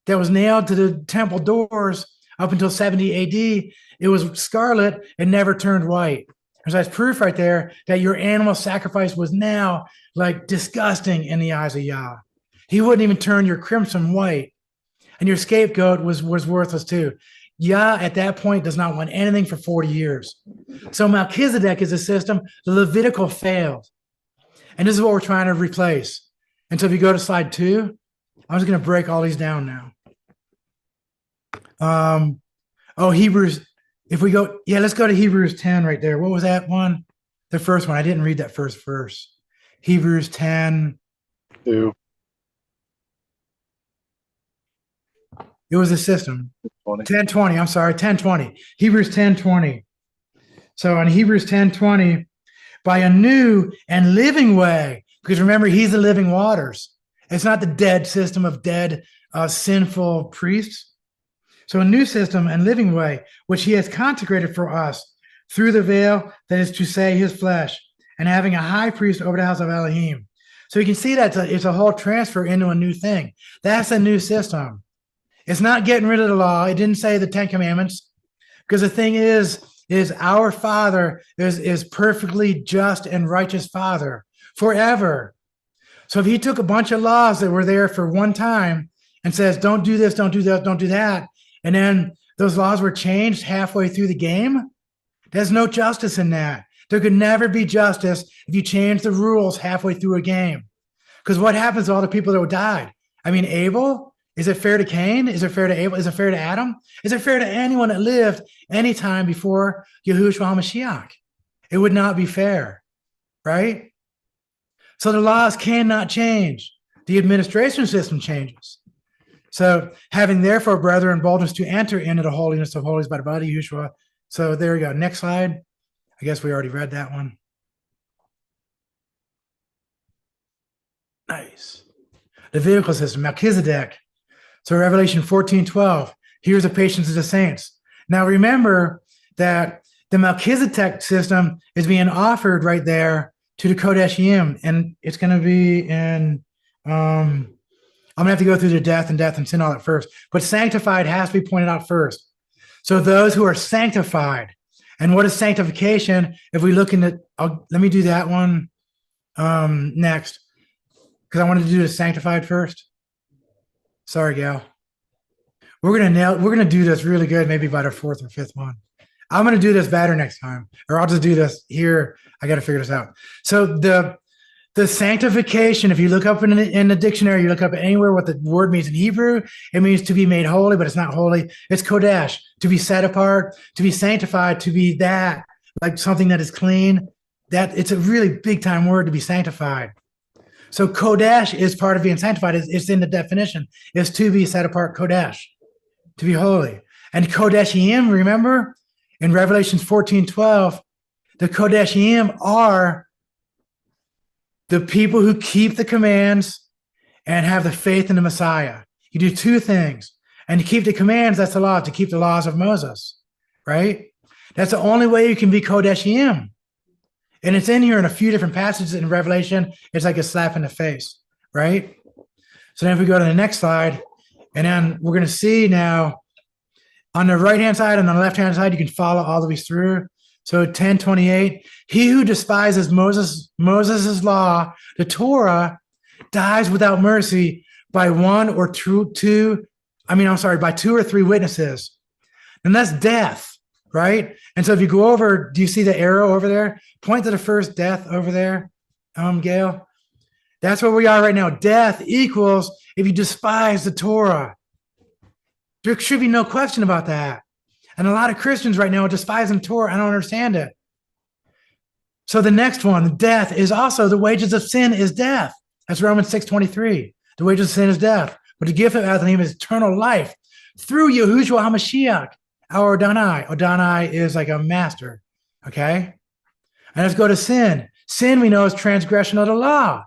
that was nailed to the temple doors up until 70 AD, it was scarlet and never turned white. So that's proof right there that your animal sacrifice was now like disgusting in the eyes of Yah. He wouldn't even turn your crimson white. And your scapegoat was worthless too. Yah at that point does not want anything for 40 years. So Melchizedek is a system. The Levitical failed. And this is what we're trying to replace. And so if you go to slide 2, I'm just going to break all these down now. Hebrews. If we go, let's go to Hebrews 10 right there. What was that one? The first one. I didn't read that first verse. Hebrews 10. 2. It was a system. 20. 10:20. I'm sorry, 10:20. Hebrews 10:20. So in Hebrews 10:20, by a new and living way, because remember, he's the living waters. It's not the dead system of dead, sinful priests. So a new system and living way, which he has consecrated for us through the veil, that is to say, his flesh, and having a high priest over the house of Elohim. So you can see that it's a whole transfer into a new thing. That's a new system. It's not getting rid of the law. It didn't say the 10 Commandments, because the thing is our Father is perfectly just and righteous Father forever. So if he took a bunch of laws that were there for one time and says, don't do this, don't do that, don't do that, and then those laws were changed halfway through the game, there's no justice in that. There could never be justice if you change the rules halfway through a game. Because what happens to all the people that died? I mean, Abel, is it fair to Cain? Is it fair to Abel? Is it fair to Adam? Is it fair to anyone that lived any time before Yahushua HaMashiach? It would not be fair, right? So the laws cannot change. The administration system changes. So having therefore, brethren, boldness to enter into the holiness of holies by the body of Yahushua. So there we go. Next slide. I guess we already read that one. Nice. Levitical system, Melchizedek. So Revelation 14:12. Here's the patience of the saints. Now remember that the Melchizedek system is being offered right there to the Kodeshim, and it's going to be in. I'm going to have to go through the death and sin all that first, but sanctified has to be pointed out first. So those who are sanctified, and what is sanctification? If we look into, let me do that one next, because I wanted to do the sanctified first. Sorry, Gal. We're gonna do this really good, maybe by the fourth or fifth one. I'm gonna do this better next time, or I'll just do this here. I got to figure this out. So the sanctification, if you look up in the dictionary, you look up anywhere what the word means in Hebrew, it means to be made holy, but it's not holy. It's kodesh, to be set apart, to be sanctified, to be that, like something that is clean. That it's a really big time word, to be sanctified. So kodesh is part of being sanctified. It's in the definition. Is to be set apart, kodesh, to be holy. And kodeshim, remember in Revelations 14:12, the kodeshim are the people who keep the commands and have the faith in the Messiah. You do two things. And to keep the commands, that's the law, to keep the laws of Moses, right? That's the only way you can be kodeshim. And it's in here in a few different passages in Revelation. It's like a slap in the face, right? So then if we go to the next slide, and then we're going to see now on the right-hand side and on the left-hand side, you can follow all the way through. So 10:28, he who despises Moses' law, the Torah, dies without mercy by by 2 or 3 witnesses. And that's death, right? And so if you go over, do you see the arrow over there? Point to the first death over there, Gail. That's where we are right now. Death equals if you despise the Torah. There should be no question about that. And a lot of Christians right now are despising Torah. I don't understand it. So the next one, death, is also the wages of sin is death. That's Romans 6:23. The wages of sin is death. But the gift of Elohim is eternal life through Yahushua HaMashiach, our Adonai. Adonai is like a master, okay? And let's go to sin. Sin, we know, is transgression of the law.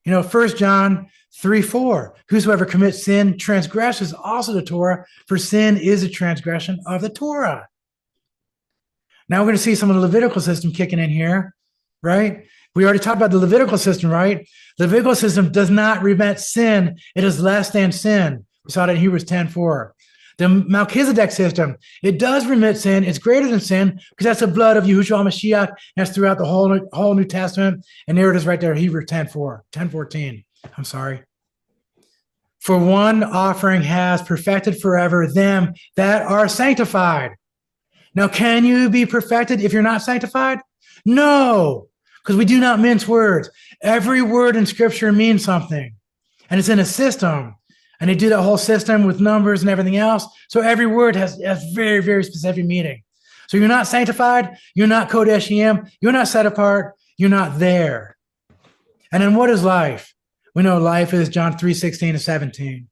1 John 3:4. Whosoever commits sin transgresses also the Torah, for sin is a transgression of the Torah. Now we're going to see some of the Levitical system kicking in here, right? We already talked about the Levitical system, right? The Levitical system does not remit sin. It is less than sin. We saw that in Hebrews 10:4. The Melchizedek system, it does remit sin. It's greater than sin because that's the blood of Yahushua HaMashiach. That's throughout the whole New Testament. And there it is right there, Hebrews 10:14. I'm sorry. For one offering has perfected forever them that are sanctified. Now, can you be perfected if you're not sanctified? No, because we do not mince words. Every word in Scripture means something, and it's in a system. And they do that whole system with numbers and everything else. So every word has very, very specific meaning. So you're not sanctified. You're not kodeshim. You're not set apart. You're not there. And then what is life? We know life is John 3:16-17.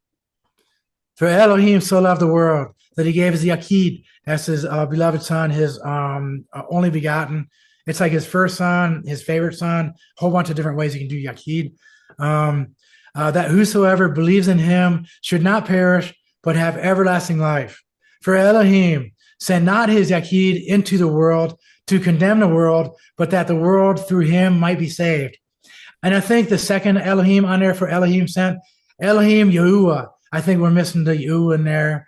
For Elohim so loved the world that he gave his Yachid, that's his beloved son, his only begotten. It's like his first son, his favorite son, a whole bunch of different ways you can do Yachid. That whosoever believes in him should not perish, but have everlasting life. For Elohim sent not his Yachid into the world to condemn the world, but that the world through him might be saved. And I think the second Elohim on there for Elohim sent, Elohim Yahuwah. I think we're missing the Yahuwah in there.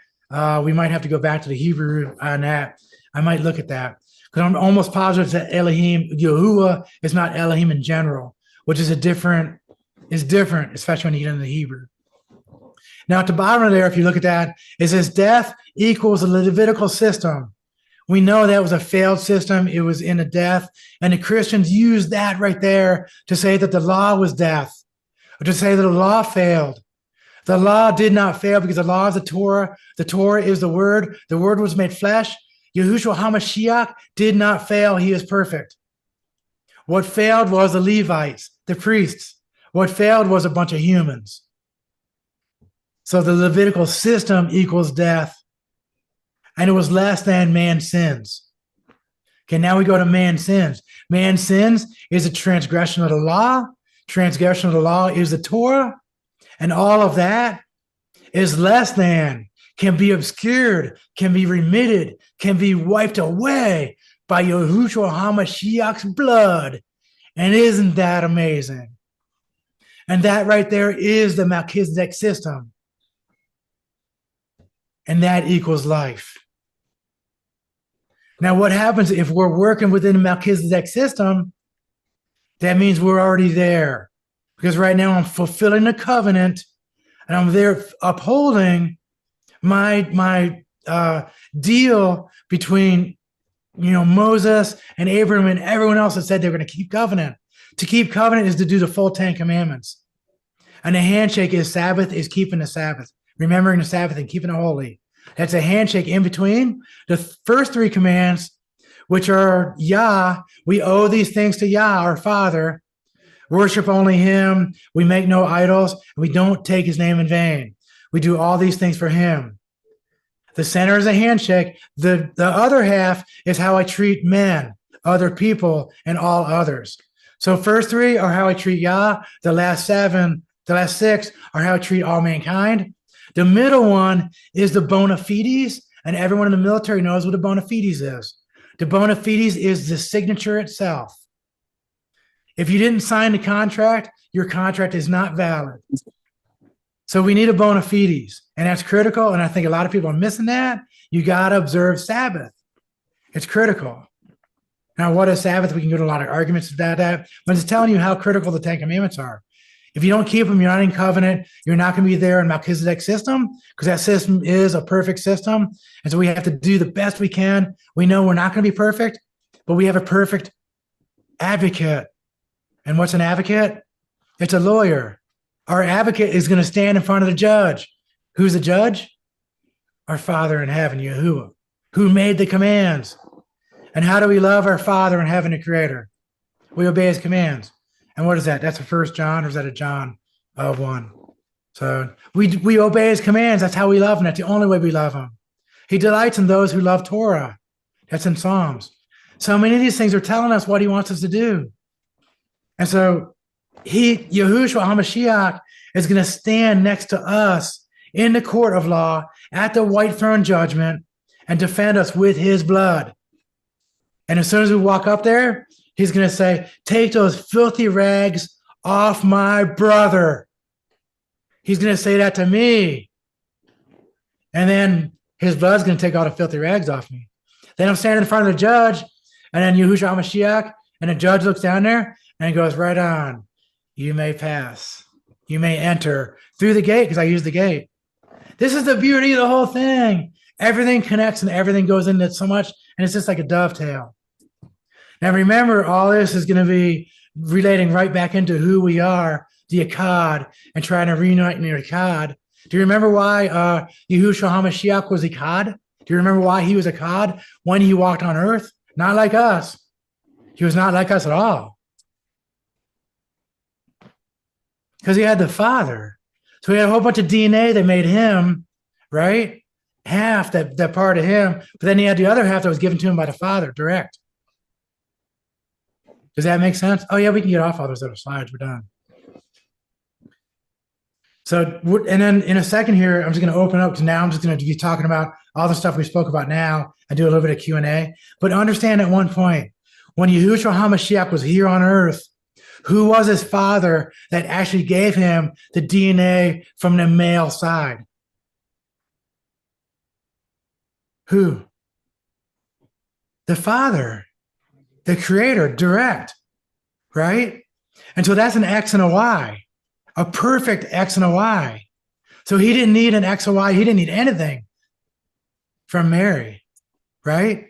We might have to go back to the Hebrew on that. I might look at that because I'm almost positive that Elohim Yahuwah is not Elohim in general, which is different, especially when you get into the Hebrew. Now at the bottom of there, if you look at that, it says death equals the Levitical system. We know that was a failed system. It was in a death. And the Christians used that right there to say that the law was death, or to say that the law failed. The law did not fail because the law is the Torah. The Torah is the word. The word was made flesh. Yahushua HaMashiach did not fail. He is perfect. What failed was the Levites, the priests. What failed was a bunch of humans. So the Levitical system equals death. And it was less than man's sins. Okay, now we go to man's sins. Man's sins is a transgression of the law. Transgression of the law is the Torah. And all of that is less than, can be obscured, can be remitted, can be wiped away by Yahushua HaMashiach's blood. And isn't that amazing? And that right there is the Melchizedek system. And that equals life. Now, what happens if we're working within the Melchizedek system? That means we're already there. Because right now I'm fulfilling the covenant and I'm there upholding my deal between Moses and Abraham and everyone else that said they're going to keep covenant. To keep covenant is to do the full 10 commandments. And the handshake is Sabbath, is keeping the Sabbath, remembering the Sabbath and keeping it holy. That's a handshake in between the first 3 commands, which are Yah. We owe these things to Yah, our Father. Worship only him. We make no idols. We don't take his name in vain. We do all these things for him. The center is a handshake. The other half is how I treat men, other people, and all others. So first 3 are how I treat Yah. The last 6 are how I treat all mankind. The middle one is the bona fides, and everyone in the military knows what a bona fides is. The bona fides is the signature itself. If you didn't sign the contract, your contract is not valid. So we need a bona fides, and that's critical, and I think a lot of people are missing that. You got to observe Sabbath. It's critical. Now, what is Sabbath? We can go to a lot of arguments about that, but it's telling you how critical the 10 commandments are. If you don't keep them, you're not in covenant. You're not going to be there in Melchizedek's system because that system is a perfect system. And so we have to do the best we can. We know we're not going to be perfect, but we have a perfect advocate. And what's an advocate? It's a lawyer. Our advocate is going to stand in front of the judge. Who's the judge? Our Father in heaven, Yahuwah, who made the commands. And how do we love our Father in heaven, the Creator? We obey his commands. And what is that? That's a 1 John, or is that a John 1? So we obey his commands. That's how we love him. That's the only way we love him. He delights in those who love Torah. That's in Psalms. So many of these things are telling us what he wants us to do. And so Yahushua HaMashiach is going to stand next to us in the court of law at the white throne judgment and defend us with his blood. And as soon as we walk up there, he's going to say, take those filthy rags off my brother. He's going to say that to me. And then his blood's going to take all the filthy rags off me. Then I'm standing in front of the judge, and then Yahushua HaMashiach, and the judge looks down there, and he goes, right on. You may pass. You may enter through the gate, because I use the gate. This is the beauty of the whole thing. Everything connects and everything goes into it so much, and it's just like a dovetail. Now, remember, all this is going to be relating right back into who we are, the Akkad, and trying to reunite in the Akkad. Do you remember why Yahushua HaMashiach was Akkad? Do you remember why he was Akkad when he walked on earth? Not like us. He was not like us at all. Because he had the Father. So he had a whole bunch of DNA that made him, right? Half that part of him. But then he had the other half that was given to him by the Father, direct. Does that make sense? Oh, yeah, we can get off all those other slides. We're done. So, and then in a second here, I'm just going to open up because now I'm just going to be talking about all the stuff we spoke about now and do a little bit of Q&A. But understand at one point, when Yahushua HaMashiach was here on earth, who was his father that actually gave him the DNA from the male side? Who? The Father, the Creator, direct, right? And so that's an X and a Y, a perfect X and a Y. So he didn't need an X or Y. He didn't need anything from Mary, right?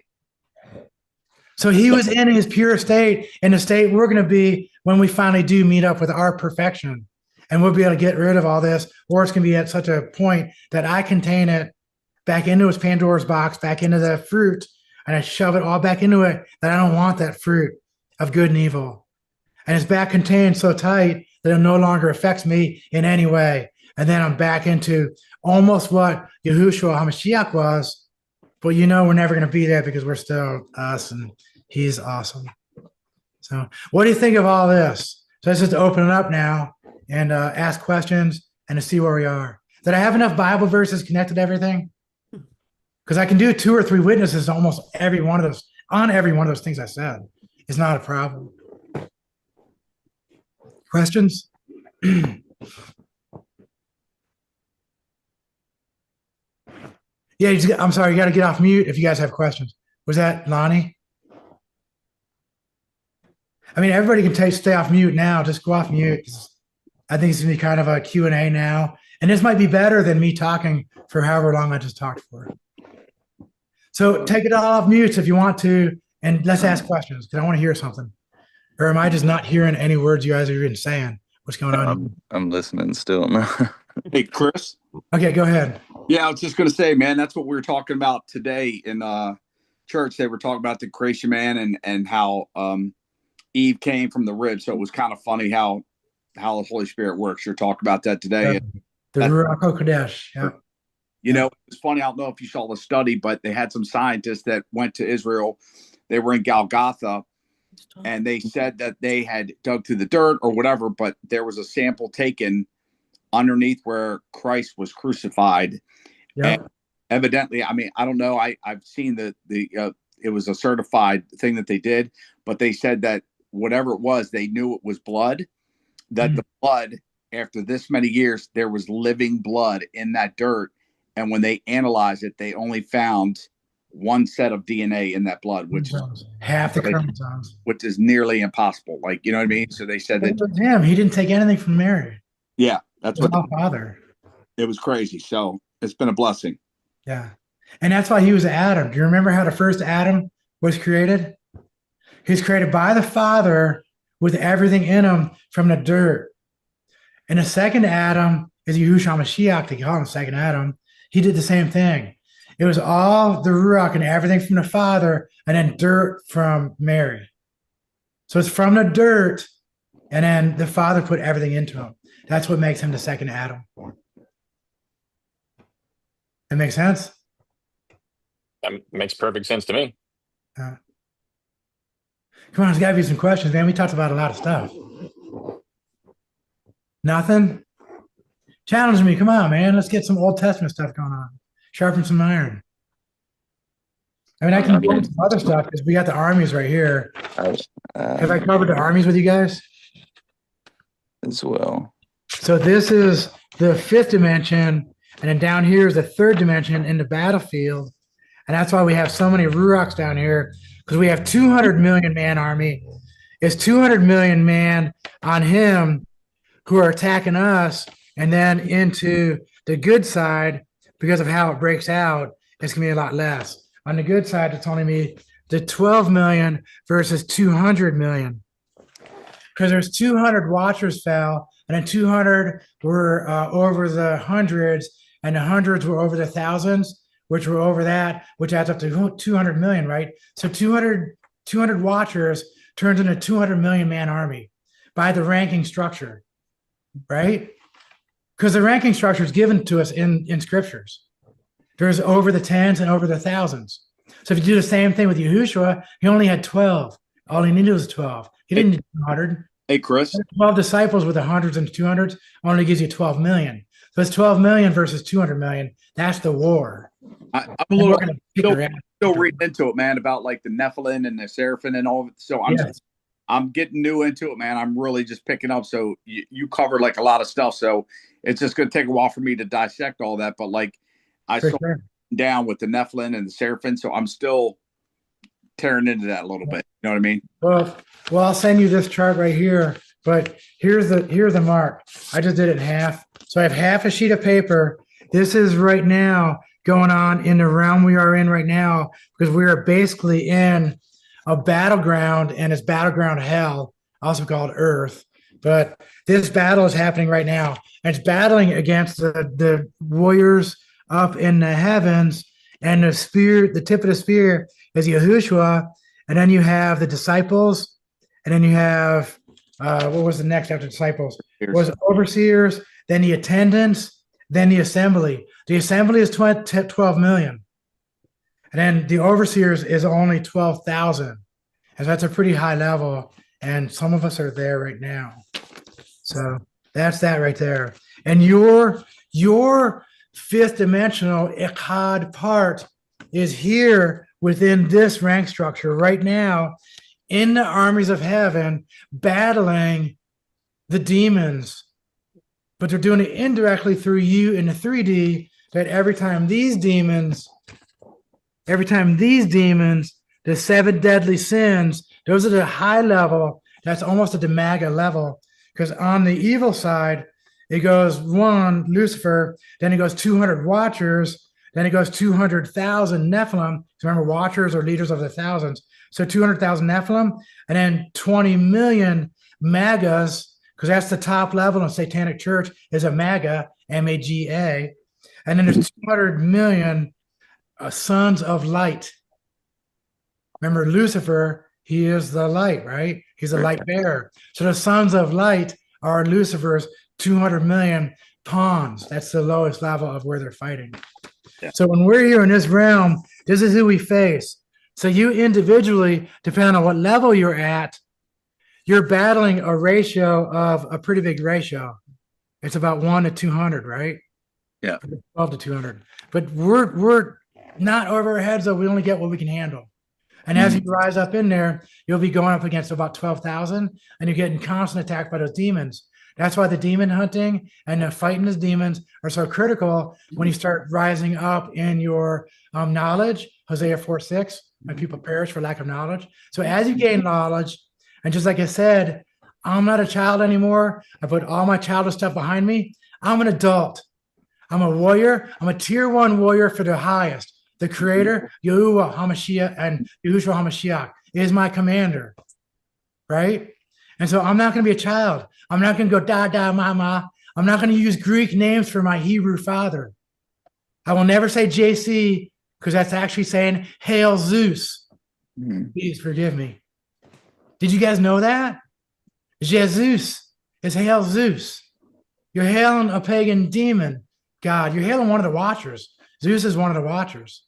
So he was in his pure state, in the state we're going to be when we finally do meet up with our perfection. And we'll be able to get rid of all this, or it's going to be at such a point that I contain it back into his Pandora's box, back into the fruit, and I shove it all back into it that I don't want that fruit of good and evil. And it's back contained so tight that it no longer affects me in any way. And then I'm back into almost what Yahushua HaMashiach was. But we're never going to be there because we're still us and he's awesome. So what do you think of all this? So let's just open it up now and ask questions and to see where we are. Did I have enough Bible verses connected to everything? Because I can do 2 or 3 witnesses on almost every one of those things I said. It's not a problem. Questions? Yeah, I'm sorry, you got to get off mute if you guys have questions. Was that Lonnie? I mean, everybody can stay off mute now. Just go off mute. I think it's going to be kind of a Q&A now. And this might be better than me talking for however long I just talked for. So take it all off mute if you want to, and let's ask questions because I want to hear something. Or am I just not hearing any words you guys are even saying? What's going on? I'm listening still. Hey, Chris. Okay, go ahead. Yeah, I was just going to say, man, that's what we were talking about today in church. They were talking about the creation man and how Eve came from the rib. So it was kind of funny how the Holy Spirit works. You're talking about that today. The Ruach HaKodesh. Yeah. It's funny. I don't know if you saw the study, but they had some scientists that went to Israel. They were in Golgotha, and they said that they had dug through the dirt or whatever, but there was a sample taken underneath where Christ was crucified. Yeah. And evidently, I mean, I don't know. I've seen it was a certified thing that they did, but they said that whatever it was, they knew it was blood, that the blood, after this many years, there was living blood in that dirt. And when they analyzed it, they only found one set of DNA in that blood, which is half the chromosomes, which is nearly impossible. Like, you know what I mean? So they said that him, he didn't take anything from Mary. Yeah, that's what my father. It was crazy. So it's been a blessing. Yeah. And that's why he was Adam. Do you remember how the first Adam was created? He was created by the Father with everything in him from the dirt. And the second Adam is Yahushua HaMashiach. They call him second Adam. He did the same thing. It was all the Ruach and everything from the Father and then dirt from Mary. So it's from the dirt and then the Father put everything into him. That's what makes him the second Adam. That makes sense? That makes perfect sense to me. Come on, there's got to be some questions, man. We talked about a lot of stuff. Nothing? Challenge me. Come on, man. Let's get some Old Testament stuff going on. Sharpen some iron. I mean, I can do some other stuff because we got the armies right here. Have I covered the armies with you guys? As well. So this is the 5th dimension, and then down here is the 3rd dimension in the battlefield. And that's why we have so many Ruachs down here, because we have 200 million man army. It's 200 million man on him who are attacking us, and then into the good side, because of how it breaks out, it's going to be a lot less. On the good side, it's only me the 12 million versus 200 million. Because there's 200 watchers fell, and then 200 were over the hundreds, and the hundreds were over the thousands, which were over that, which adds up to 200 million, right? So 200 watchers turns into 200 million man army by the ranking structure, right? Because the ranking structure is given to us in scriptures. There's over the tens and over the thousands. So if you do the same thing with Yahushua, he only had 12. All he needed was 12. He didn't need 200. Hey, Chris. 12 disciples with the hundreds and 200s only gives you 12 million. So it's 12 million versus 200 million. That's the war. I'm a And little we're gonna kick still, her ass. still reading into it, man, about like the Nephilim and the Seraphim and all of it. So Yes. I'm getting new into it, man. I'm really just picking up. So you covered like a lot of stuff. So it's just going to take a while for me to dissect all that. But like I For saw sure. down with the Nephilim and the Seraphim. So I'm still tearing into that a little bit. You know what I mean? Well, I'll send you this chart right here. But here's the mark. I just did it in half. So I have half a sheet of paper. This is right now going on in the realm we are in right now, because we are basically in a battleground, and it's battleground hell, also called Earth. But this battle is happening right now, and it's battling against the warriors up in the heavens, and the spear, the tip of the spear is Yahushua, and then you have the disciples, and then you have what was the next after disciples? Was overseers, then the attendants, then the assembly. The assembly is 12 million. And then the overseers is only 12,000. And that's a pretty high level. And some of us are there right now. So that's that right there. And your fifth dimensional Echad part is here within this rank structure right now, in the armies of heaven, battling the demons. But they're doing it indirectly through you in the 3D, that every time these demons, the 7 deadly sins, those are the high level, that's almost at the MAGA level. Because on the evil side, it goes 1, Lucifer, then it goes 200 watchers, then it goes 200,000 Nephilim. So remember, watchers are leaders of the thousands. So 200,000 Nephilim, and then 20 million MAGAs, because that's the top level in Satanic Church, is a MAGA, M-A-G-A. And then there's 200 million sons of light. Remember, Lucifer, he is the light, right? He's a light bearer. So the sons of light are Lucifer's 200 million pawns. That's the lowest level of where they're fighting. Yeah. So when we're here in this realm, this is who we face. So you individually, depending on what level you're at, you're battling a ratio of a pretty big ratio. It's about 1 to 200, right? Yeah. 12 to 200. But we're not over our heads, though. We only get what we can handle. And as you rise up in there, you'll be going up against about 12,000, and you're getting constant attack by those demons. That's why the demon hunting and the fighting those demons are so critical when you start rising up in your knowledge. Hosea 4:6, my people perish for lack of knowledge. So as you gain knowledge, and just like I said, I'm not a child anymore. I put all my childish stuff behind me. I'm an adult. I'm a warrior. I'm a tier 1 warrior for the highest. The creator, Yahuwah HaMashiach, and Yahushua HaMashiach is my commander, right? And so I'm not going to be a child. I'm not going to go da mama. I'm not going to use Greek names for my Hebrew father. I will never say JC, because that's actually saying Hail Zeus. Please forgive me. Did you guys know that? Jesus is Hail Zeus. You're hailing a pagan demon god. You're hailing one of the watchers. Zeus is one of the watchers.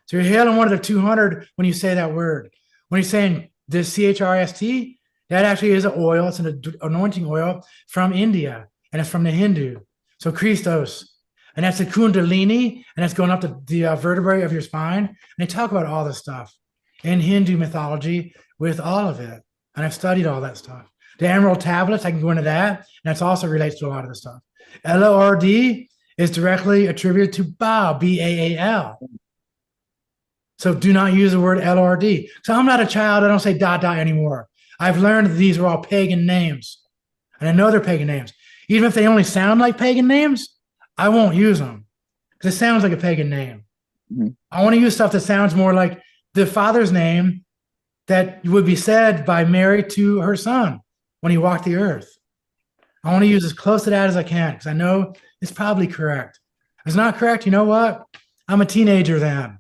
So you're hailing one of the 200 when you say that word. When you're saying the CHRST, that actually is an oil. It's an anointing oil from India, and it's from the Hindu. So Christos, and that's the Kundalini, and that's going up the vertebrae of your spine. And they talk about all this stuff in Hindu mythology with all of it. And I've studied all that stuff. The Emerald Tablets, I can go into that. And that's also relates to a lot of the stuff. LORD is directly attributed to Baal, B-A-A-L. So do not use the word LRD. So I'm not a child. I don't say da anymore. I've learned that these are all pagan names. And I know they're pagan names. Even if they only sound like pagan names, I won't use them. Because it sounds like a pagan name. I want to use stuff that sounds more like the father's name that would be said by Mary to her son when he walked the earth. I want to use as close to that as I can, because I know it's probably correct. If it's not correct, you know what? I'm a teenager then.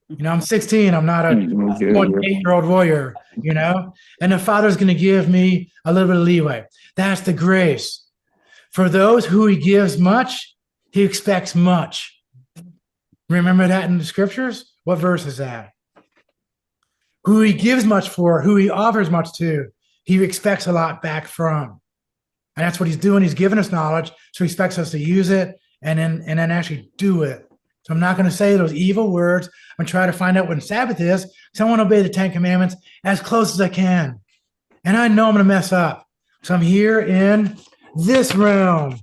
You know, I'm 16. I'm not a 28-year-old warrior, you know? And the Father's going to give me a little bit of leeway. That's the grace. For those who he gives much, he expects much. Remember that in the scriptures? What verse is that? Who he gives much for, who he offers much to, he expects a lot back from. And that's what he's doing. He's giving us knowledge, so he expects us to use it and then actually do it. So I'm not going to say those evil words. I'm trying to find out what Sabbath is. So I want to obey the Ten Commandments as close as I can. And I know I'm going to mess up. So I'm here in this realm.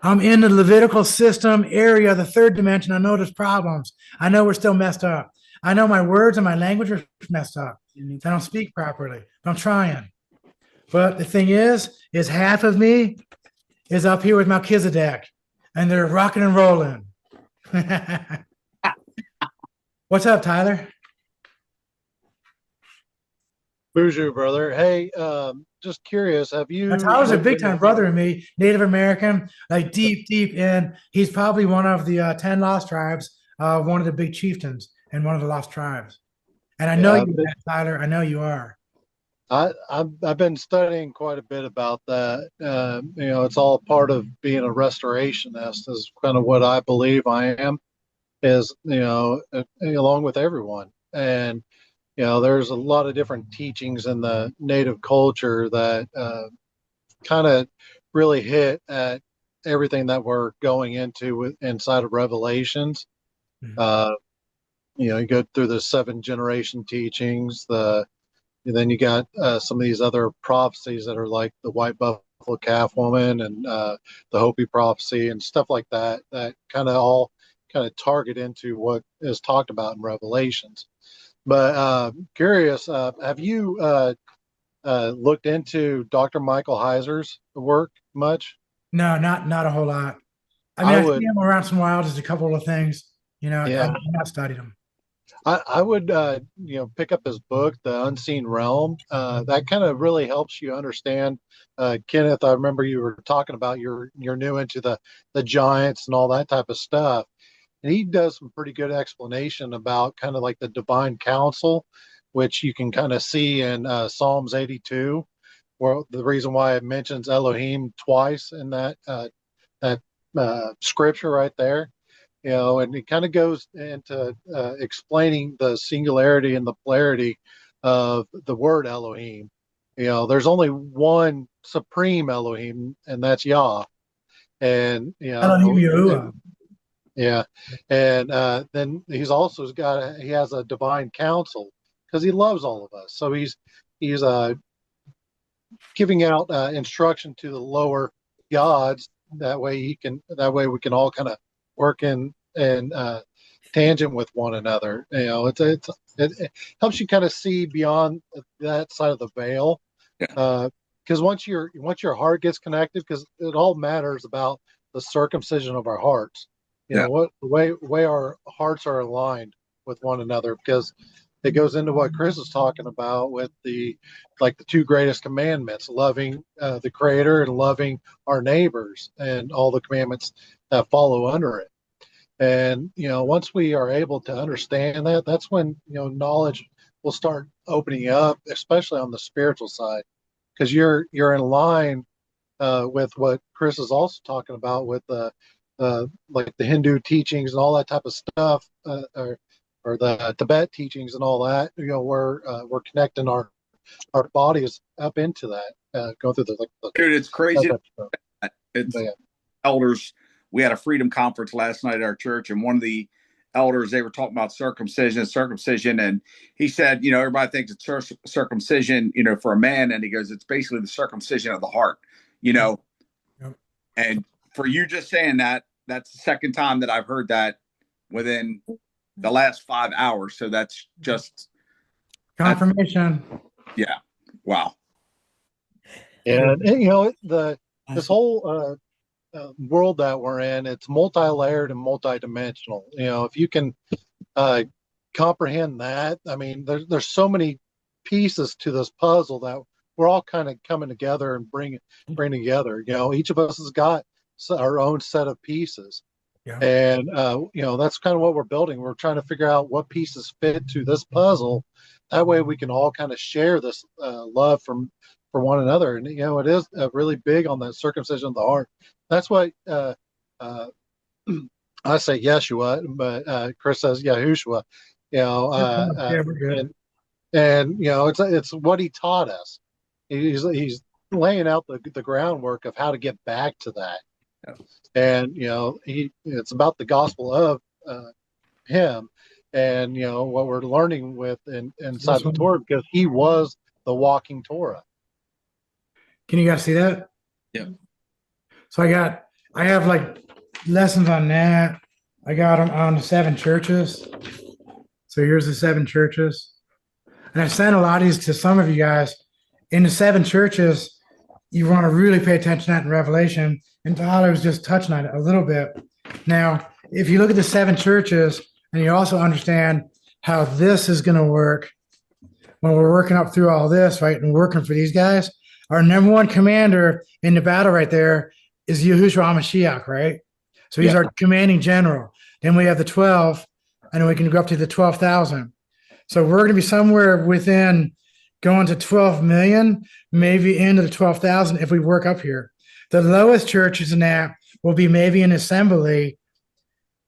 I'm in the Levitical system area, the third dimension. I know there's problems. I know we're still messed up. I know my words and my language are messed up. I don't speak properly, but I'm trying. But the thing is half of me is up here with Melchizedek, and they're rocking and rolling. What's up, Tyler? Bonjour, brother. Hey, just curious, have you Tyler's a looked big time into brother to me, Native American, like deep, deep in. He's probably one of the 10 lost tribes, one of the big chieftains and one of the lost tribes. And I know yeah, you, Tyler. I know you are. I've been studying quite a bit about that. It's all part of being a restorationist is kind of what I believe I am is, along with everyone. And, there's a lot of different teachings in the native culture that kind of really hit at everything that we're going into inside of Revelations. Mhm. You go through the 7 generation teachings, and then you got some of these other prophecies that are like the white buffalo calf woman and the Hopi prophecy and stuff like that, that kind of all kind of target into what is talked about in Revelations. But curious, have you looked into Dr. Michael Heiser's work much? No, not a whole lot. I mean, I I see would, him around some while, just a couple of things. yeah, I've not studied him. I would, pick up his book, The Unseen Realm. That kind of really helps you understand. Kenneth, I remember you were talking about you're new into the giants and all that type of stuff, and he does some pretty good explanation about kind of like the divine council, which you can kind of see in Psalms 82, where the reason why it mentions Elohim twice in that scripture right there, and it kind of goes into explaining the singularity and the polarity of the word Elohim. There's only one supreme Elohim, and that's Yah. And Elohim Yahuwah. yeah, and then he has a divine counsel because he loves all of us. So he's giving out instruction to the lower gods. That way we can all kind of work in tangent with one another. It helps you kind of see beyond that side of the veil. Yeah. Because once your heart gets connected, because it all matters about the circumcision of our hearts. Yeah. What the way our hearts are aligned with one another, because it goes into what Chris is talking about with the 2 greatest commandments: loving the Creator and loving our neighbors, and all the commandments that follow under it. And once we are able to understand that, that's when knowledge will start opening up, especially on the spiritual side, because you're in line with what Chris is also talking about with the like the Hindu teachings and all that type of stuff, or the Tibet teachings and all that. We're connecting our bodies up into that, going through the Dude, it's crazy. that type of stuff. It's Yeah. elders. We had a freedom conference last night at our church, and one of the elders, they were talking about circumcision, and he said, everybody thinks it's circumcision, for a man, and he goes, it's basically the circumcision of the heart, Yep. And for you just saying that, that's the second time that I've heard that within the last 5 hours. So that's just Confirmation. yeah, wow. And this whole world that we're in, it's multi-layered and multi-dimensional. If you can comprehend that, I mean, there's so many pieces to this puzzle that we're all kind of coming together and bring together. Each of us has got our own set of pieces. Yeah. And that's kind of what we're building. We're trying to figure out what pieces fit to this puzzle. That way we can all kind of share this love for one another. And it is really big on the circumcision of the heart. That's what I say Yeshua, but Chris says Yahushua. Yeah, we're good. And it's what he taught us. He's laying out the groundwork of how to get back to that. And it's about the gospel of him, and what we're learning inside the Torah, because he was the walking Torah. Can you guys see that? Yeah. So I have like lessons on that. I got them on the 7 churches. So here's the 7 churches. And I've sent a lot of these to some of you guys. In the 7 churches, you want to really pay attention to that in Revelation. And Tyler was just touching on it a little bit. Now, if you look at the 7 churches, and you also understand how this is going to work when we're working up through all this, right, and working for these guys, our number one commander in the battle right there is Yahushua HaMashiach, right? So he's our commanding general. Then we have the 12, and then we can go up to the 12,000. So we're going to be somewhere within going to 12 million, maybe into the 12,000 if we work up here. The lowest churches in that will be maybe an assembly,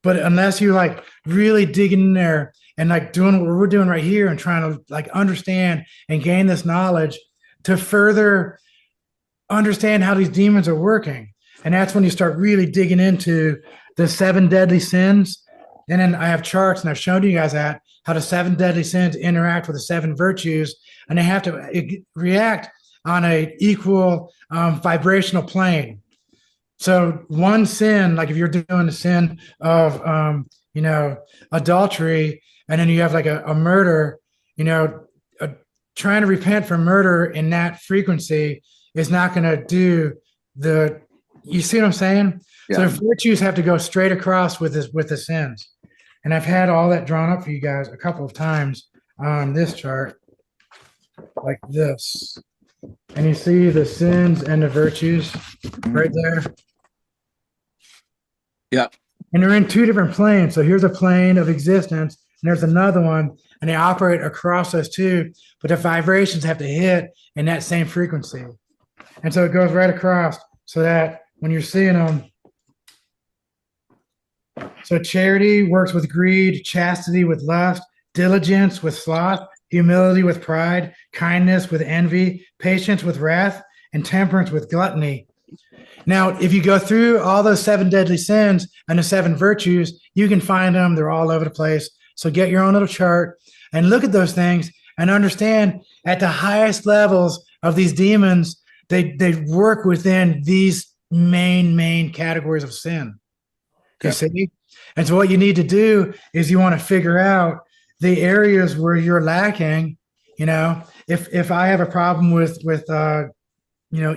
but unless you like really digging in there and like doing what we're doing right here and trying to like understand and gain this knowledge to further understand how these demons are working. And that's when you start really digging into the 7 deadly sins. And then I have charts, and I've shown you guys that how the 7 deadly sins interact with the 7 virtues, and they have to react on a equal vibrational plane. So one sin, like if you're doing the sin of adultery, and then you have like a murder, trying to repent from murder in that frequency is not going to do you see what I'm saying? Yeah. So the virtues have to go straight across with the sins. And I've had all that drawn up for you guys a couple of times on this chart, like this. And you see the sins and the virtues right there. Yeah. And they're in 2 different planes. So here's a plane of existence, and there's another one, and they operate across those 2, but the vibrations have to hit in that same frequency. And so it goes right across so that when you're seeing them, so charity works with greed, chastity with lust, diligence with sloth, humility with pride, kindness with envy, patience with wrath, and temperance with gluttony. Now, if you go through all those 7 deadly sins and the 7 virtues, you can find them. They're all over the place. So get your own little chart and look at those things and understand at the highest levels of these demons, they work within these main categories of sin. You see? And so what you need to do is you want to figure out the areas where you're lacking. If I have a problem with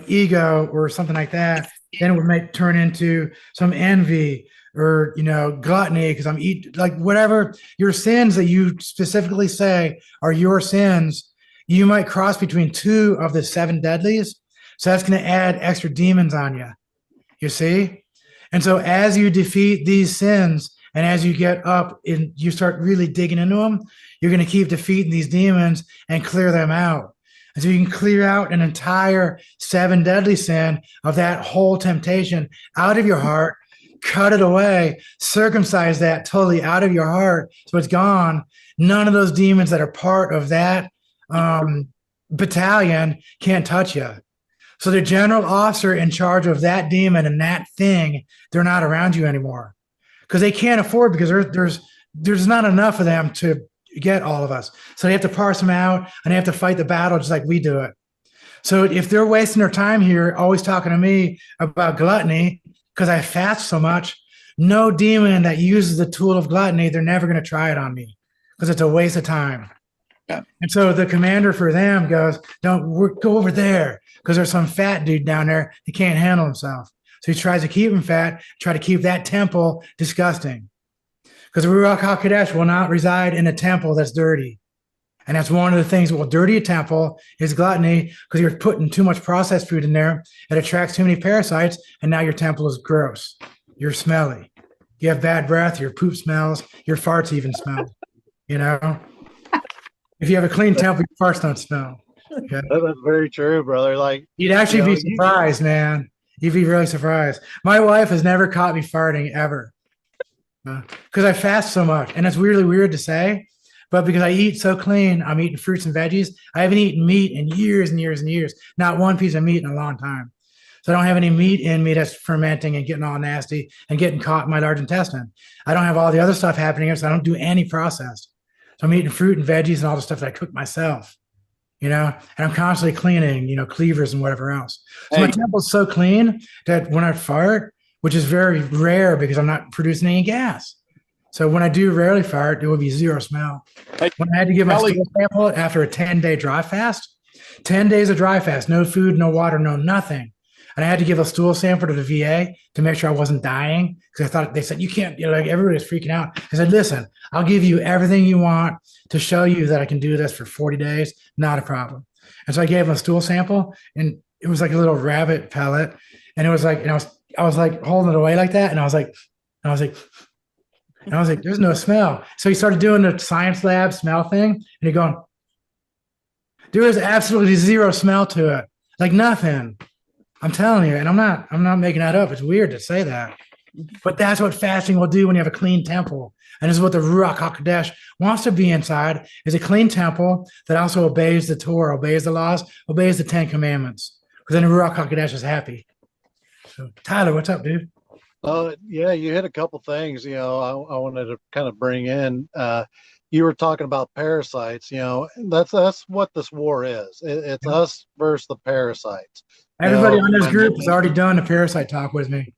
ego or something like that, then it might turn into some envy or gluttony because I'm eating, like whatever your sins that you specifically say are your sins. You might cross between 2 of the 7 deadlies, so that's going to add extra demons on you. You see? And so as you defeat these sins and as you get up and you start really digging into them, you're going to keep defeating these demons and clear them out. And so you can clear out an entire 7 deadly sin of that whole temptation out of your heart, cut it away, circumcise that totally out of your heart so it's gone. None of those demons that are part of that battalion can't touch you. So the general officer in charge of that demon and that thing, they're not around you anymore because they can't afford, because there's not enough of them to get all of us. So they have to parse them out and they have to fight the battle just like we do it. So if they're wasting their time here, always talking to me about gluttony, because I fast so much, no demon that uses the tool of gluttony, they're never going to try it on me because it's a waste of time. Yeah. And so the commander for them goes, go over there because there's some fat dude down there. He can't handle himself. So he tries to keep him fat, try to keep that temple disgusting. Because the Ruach HaKodesh will not reside in a temple that's dirty. And that's one of the things that will dirty a temple is gluttony, because you're putting too much processed food in there. It attracts too many parasites, and now your temple is gross. You're smelly. You have bad breath, your poop smells, your farts even smell. If you have a clean temple, your farts don't smell. Okay? That's very true, brother. Like, you'd actually be surprised, man. You'd be really surprised. My wife has never caught me farting ever. Because I fast so much, and it's really weird to say, but because I eat so clean, I'm eating fruits and veggies. I haven't eaten meat in years and years and years, not one piece of meat in a long time. So I don't have any meat in me that's fermenting and getting all nasty and getting caught in my large intestine. I don't have all the other stuff happening here, so I don't do any processed. So I'm eating fruit and veggies and all the stuff that I cook myself, and I'm constantly cleaning, cleavers and whatever else. So my Hey. temple's so clean that when I fart, which is very rare because I'm not producing any gas. So when I do rarely fart, it would be zero smell. Hey, When I had to give my Kelly- stool sample after a 10-day dry fast, 10 days of dry fast, no food, no water, no nothing. And I had to give a stool sample to the VA to make sure I wasn't dying because I thought they said, you can't, like everybody was freaking out. I said, listen, I'll give you everything you want to show you that I can do this for 40 days. Not a problem. And so I gave him a stool sample and it was like a little rabbit pellet. And it was like, and I was like holding it away like that. And I was like, there's no smell. So he started doing the science lab smell thing and he going, there is absolutely zero smell to it. Like nothing. I'm telling you, and I'm not making that up. It's weird to say that, but that's what fasting will do when you have a clean temple. And this is what the Ruach HaKodesh wants to be inside: is a clean temple that also obeys the Torah, obeys the laws, obeys the 10 Commandments. Because then the Ruach HaKodesh is happy. So Tyler, what's up, dude? Yeah, you hit a couple things. I wanted to kind of bring in. You were talking about parasites. That's what this war is. It's us versus the parasites. Everybody on this group has already done the parasite talk with me.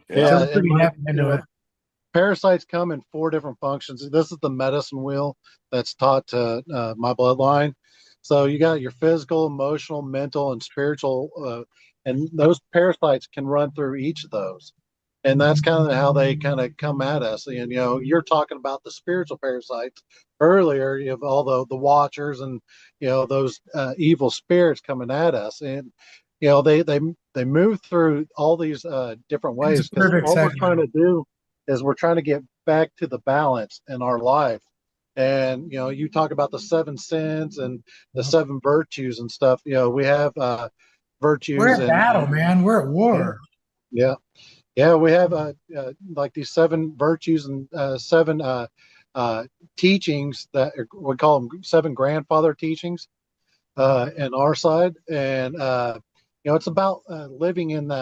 Yeah, So pretty happy into it. Parasites come in 4 different functions. This is the medicine wheel that's taught to my bloodline. So you got your physical, emotional, mental, and spiritual, and those parasites can run through each of those. And that's kind of how they kind of come at us. And you're talking about the spiritual parasites earlier. You have all the watchers and those evil spirits coming at us, and they move through all these different ways. Because what we're trying to do is we're trying to get back to the balance in our life. And you talk about the 7 sins and the 7 virtues and stuff. We have virtues. We're at battle, man. We're at war. Yeah. Yeah, we have like these 7 virtues and 7 teachings that we call them 7 grandfather teachings in our side, and it's about living in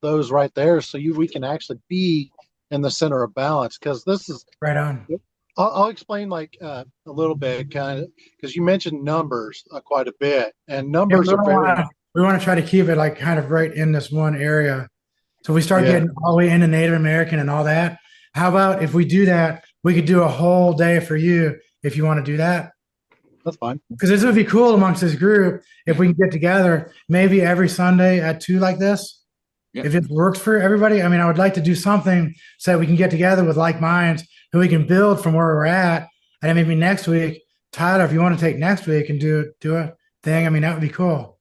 those right there, so we can actually be in the center of balance. Because this is right on. I'll explain like a little bit, kind of, because you mentioned numbers quite a bit, and numbers are very. We want to try to keep it like kind of right in this one area. So we start getting all the way into Native American and all that. How about if we do that, we could do a whole day for you if you want to do that. That's fine. Because this would be cool amongst this group if we can get together maybe every Sunday at 2 like this. Yeah. If it works for everybody. I mean, I would like to do something so that we can get together with like minds and we can build from where we're at. And then maybe next week, Tyler, if you want to take next week and do a thing, I mean, that would be cool.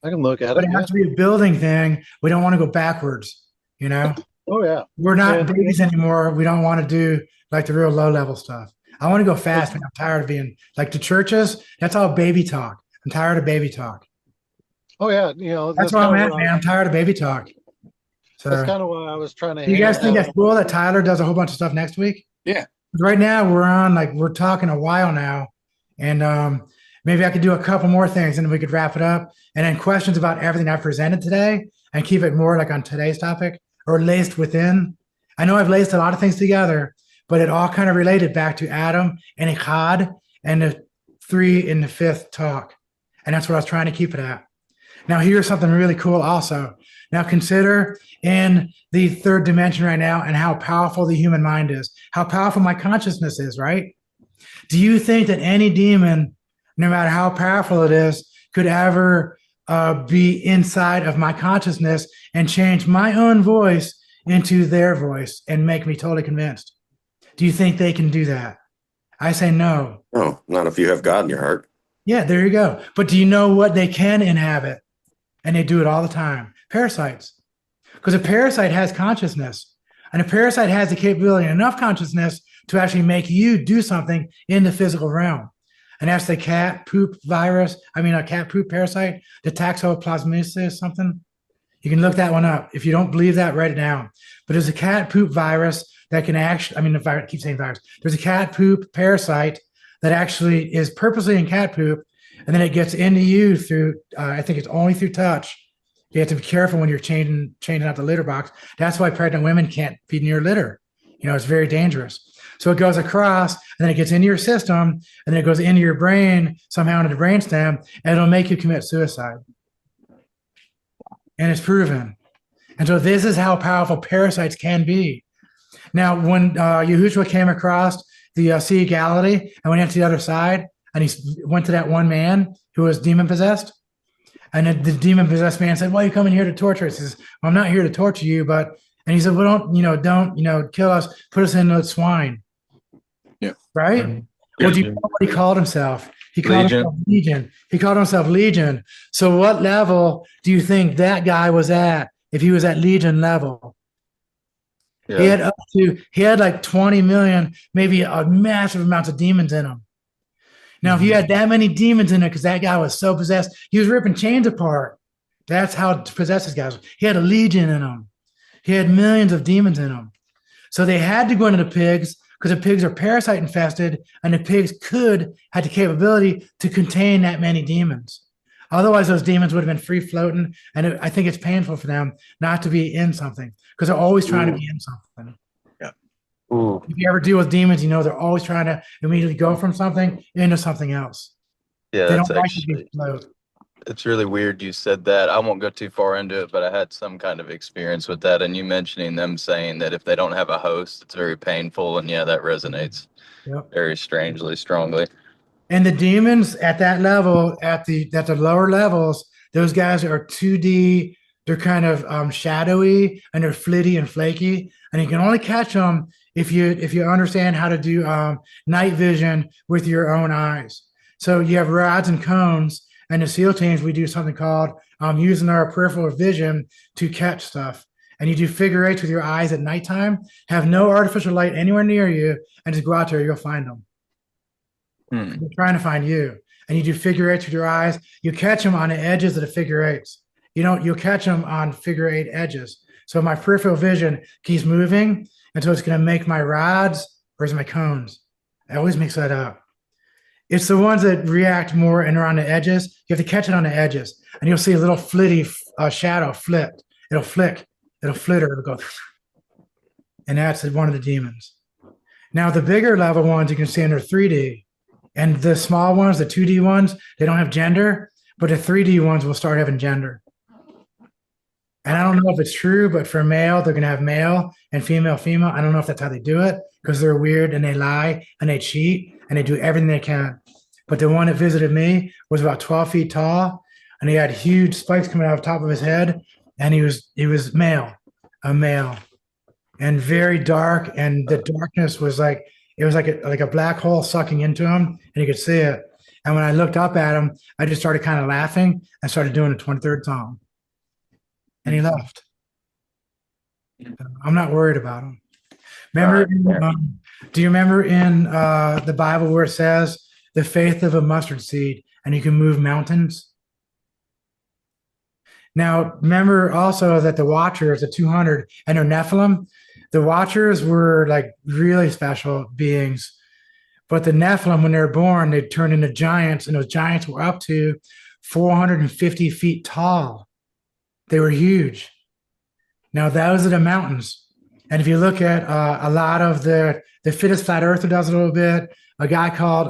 I can look at but it has to be a building thing. We don't want to go backwards, Oh, yeah. We're not babies anymore. We don't want to do like the real low level stuff. I want to go fast. I'm tired of being like the churches. That's all baby talk. I'm tired of baby talk. Oh, yeah. That's where I'm at, man. I'm tired of baby talk. So that's kind of what I was trying to. You guys think that's cool that Tyler does a whole bunch of stuff next week? Yeah. Right now we're talking a while now, and maybe I could do a couple more things and then we could wrap it up. And then questions about everything I presented today and keep it more like on today's topic or laced within. I know I've laced a lot of things together, but it all kind of related back to Adam and Echad and the 3 in the 5th talk. And that's what I was trying to keep it at. Now, here's something really cool also. Now, consider in the 3rd dimension right now and how powerful the human mind is, how powerful my consciousness is, right? Do you think that any demon, no matter how powerful it is, could ever be inside of my consciousness and change my own voice into their voice and make me totally convinced? Do you think they can do that? I say no. No, not if you have God in your heart. Yeah, there you go. But do you know what they can inhabit? And they do it all the time. Parasites. Because a parasite has consciousness. And a parasite has the capability, enough consciousness to actually make you do something in the physical realm. And that's the cat poop virus. I mean, a cat poop parasite, the toxoplasmosis something. You can look that one up. If you don't believe that, write it down. But there's a cat poop virus that can actually, I keep saying virus. There's a cat poop parasite that actually is purposely in cat poop. And then it gets into you through, I think it's only through touch. You have to be careful when you're changing out the litter box. That's why pregnant women can't feed near litter. It's very dangerous. So it goes across, and then it gets into your system, and then it goes into your brain, somehow into the brainstem, and it'll make you commit suicide. And it's proven. And so this is how powerful parasites can be. Now, when Yahushua came across the Sea of Galilee and went into the other side, and he went to that one man who was demon possessed, and the demon possessed man said, "Why are you coming here to torture us?" He says, "Well, I'm not here to torture you, but," and he said, "Well, don't kill us. Put us in the swine." Yeah. Right? Yeah. Well, do you know what he called himself? He called Legion. himself Legion. He called himself Legion. So what level do you think that guy was at if he was at Legion level? Yeah. He had like 20 million, maybe a massive amounts of demons in him. Now, if you had that many demons in it, because that guy was so possessed, he was ripping chains apart. That's how possessed this guy was. He had a legion in him. He had millions of demons in him. So they had to go into the pigs because the pigs are parasite infested, and the pigs had the capability to contain that many demons. Otherwise, those demons would have been free floating, and I think it's painful for them not to be in something because they're always trying to be in something. Ooh. If you ever deal with demons, they're always trying to immediately go from something into something else. Yeah, They that's don't like to actually, be float. it's really weird you said that. I won't go too far into it, but I had some kind of experience with that. And you mentioning them saying that if they don't have a host, it's very painful. And yeah, that resonates Yep. very strongly. And the demons at that level, at the lower levels, those guys are 2D. They're kind of shadowy, and they're flitty and flaky. And you can only catch them if you understand how to do night vision with your own eyes. So you have rods and cones, and the SEAL teams, we do something called using our peripheral vision to catch stuff. And you do figure eights with your eyes at nighttime, have no artificial light anywhere near you, and just go out there, you'll find them. They're trying to find you. And you do figure eights with your eyes. You catch them on the edges of the figure eights. You'll catch them on figure eight edges. So my peripheral vision keeps moving until it's going to make my rods or my cones. I always mix that up. It's the ones that react more and are on the edges. You have to catch it on the edges, and you'll see a little flitty shadow flit. It'll flick. It'll flitter. It'll go. And that's one of the demons. Now, the bigger level ones you can see under 3D. And the small ones, the 2D ones, they don't have gender, but the 3D ones will start having gender. And I don't know if it's true, but for male, they're going to have male and female, female. I don't know if that's how they do it because they're weird and they lie and they cheat and they do everything they can. But the one that visited me was about 12 feet tall, and he had huge spikes coming out of the top of his head, and he was male, a male, and very dark, and the darkness was like, it was like a black hole sucking into him, and you could see it. And when I looked up at him, I just started kind of laughing and started doing the 23rd song. And he left. I'm not worried about him. Remember, do you remember in the Bible where it says the faith of a mustard seed and you can move mountains? Now, remember also that the Watchers, the 200, and their Nephilim, the Watchers were like really special beings. But the Nephilim, when they were born, they turned into giants, and those giants were up to 450 feet tall. They were huge. Now, those are the mountains. And if you look at a lot of the fittest flat earther does it a little bit, a guy called,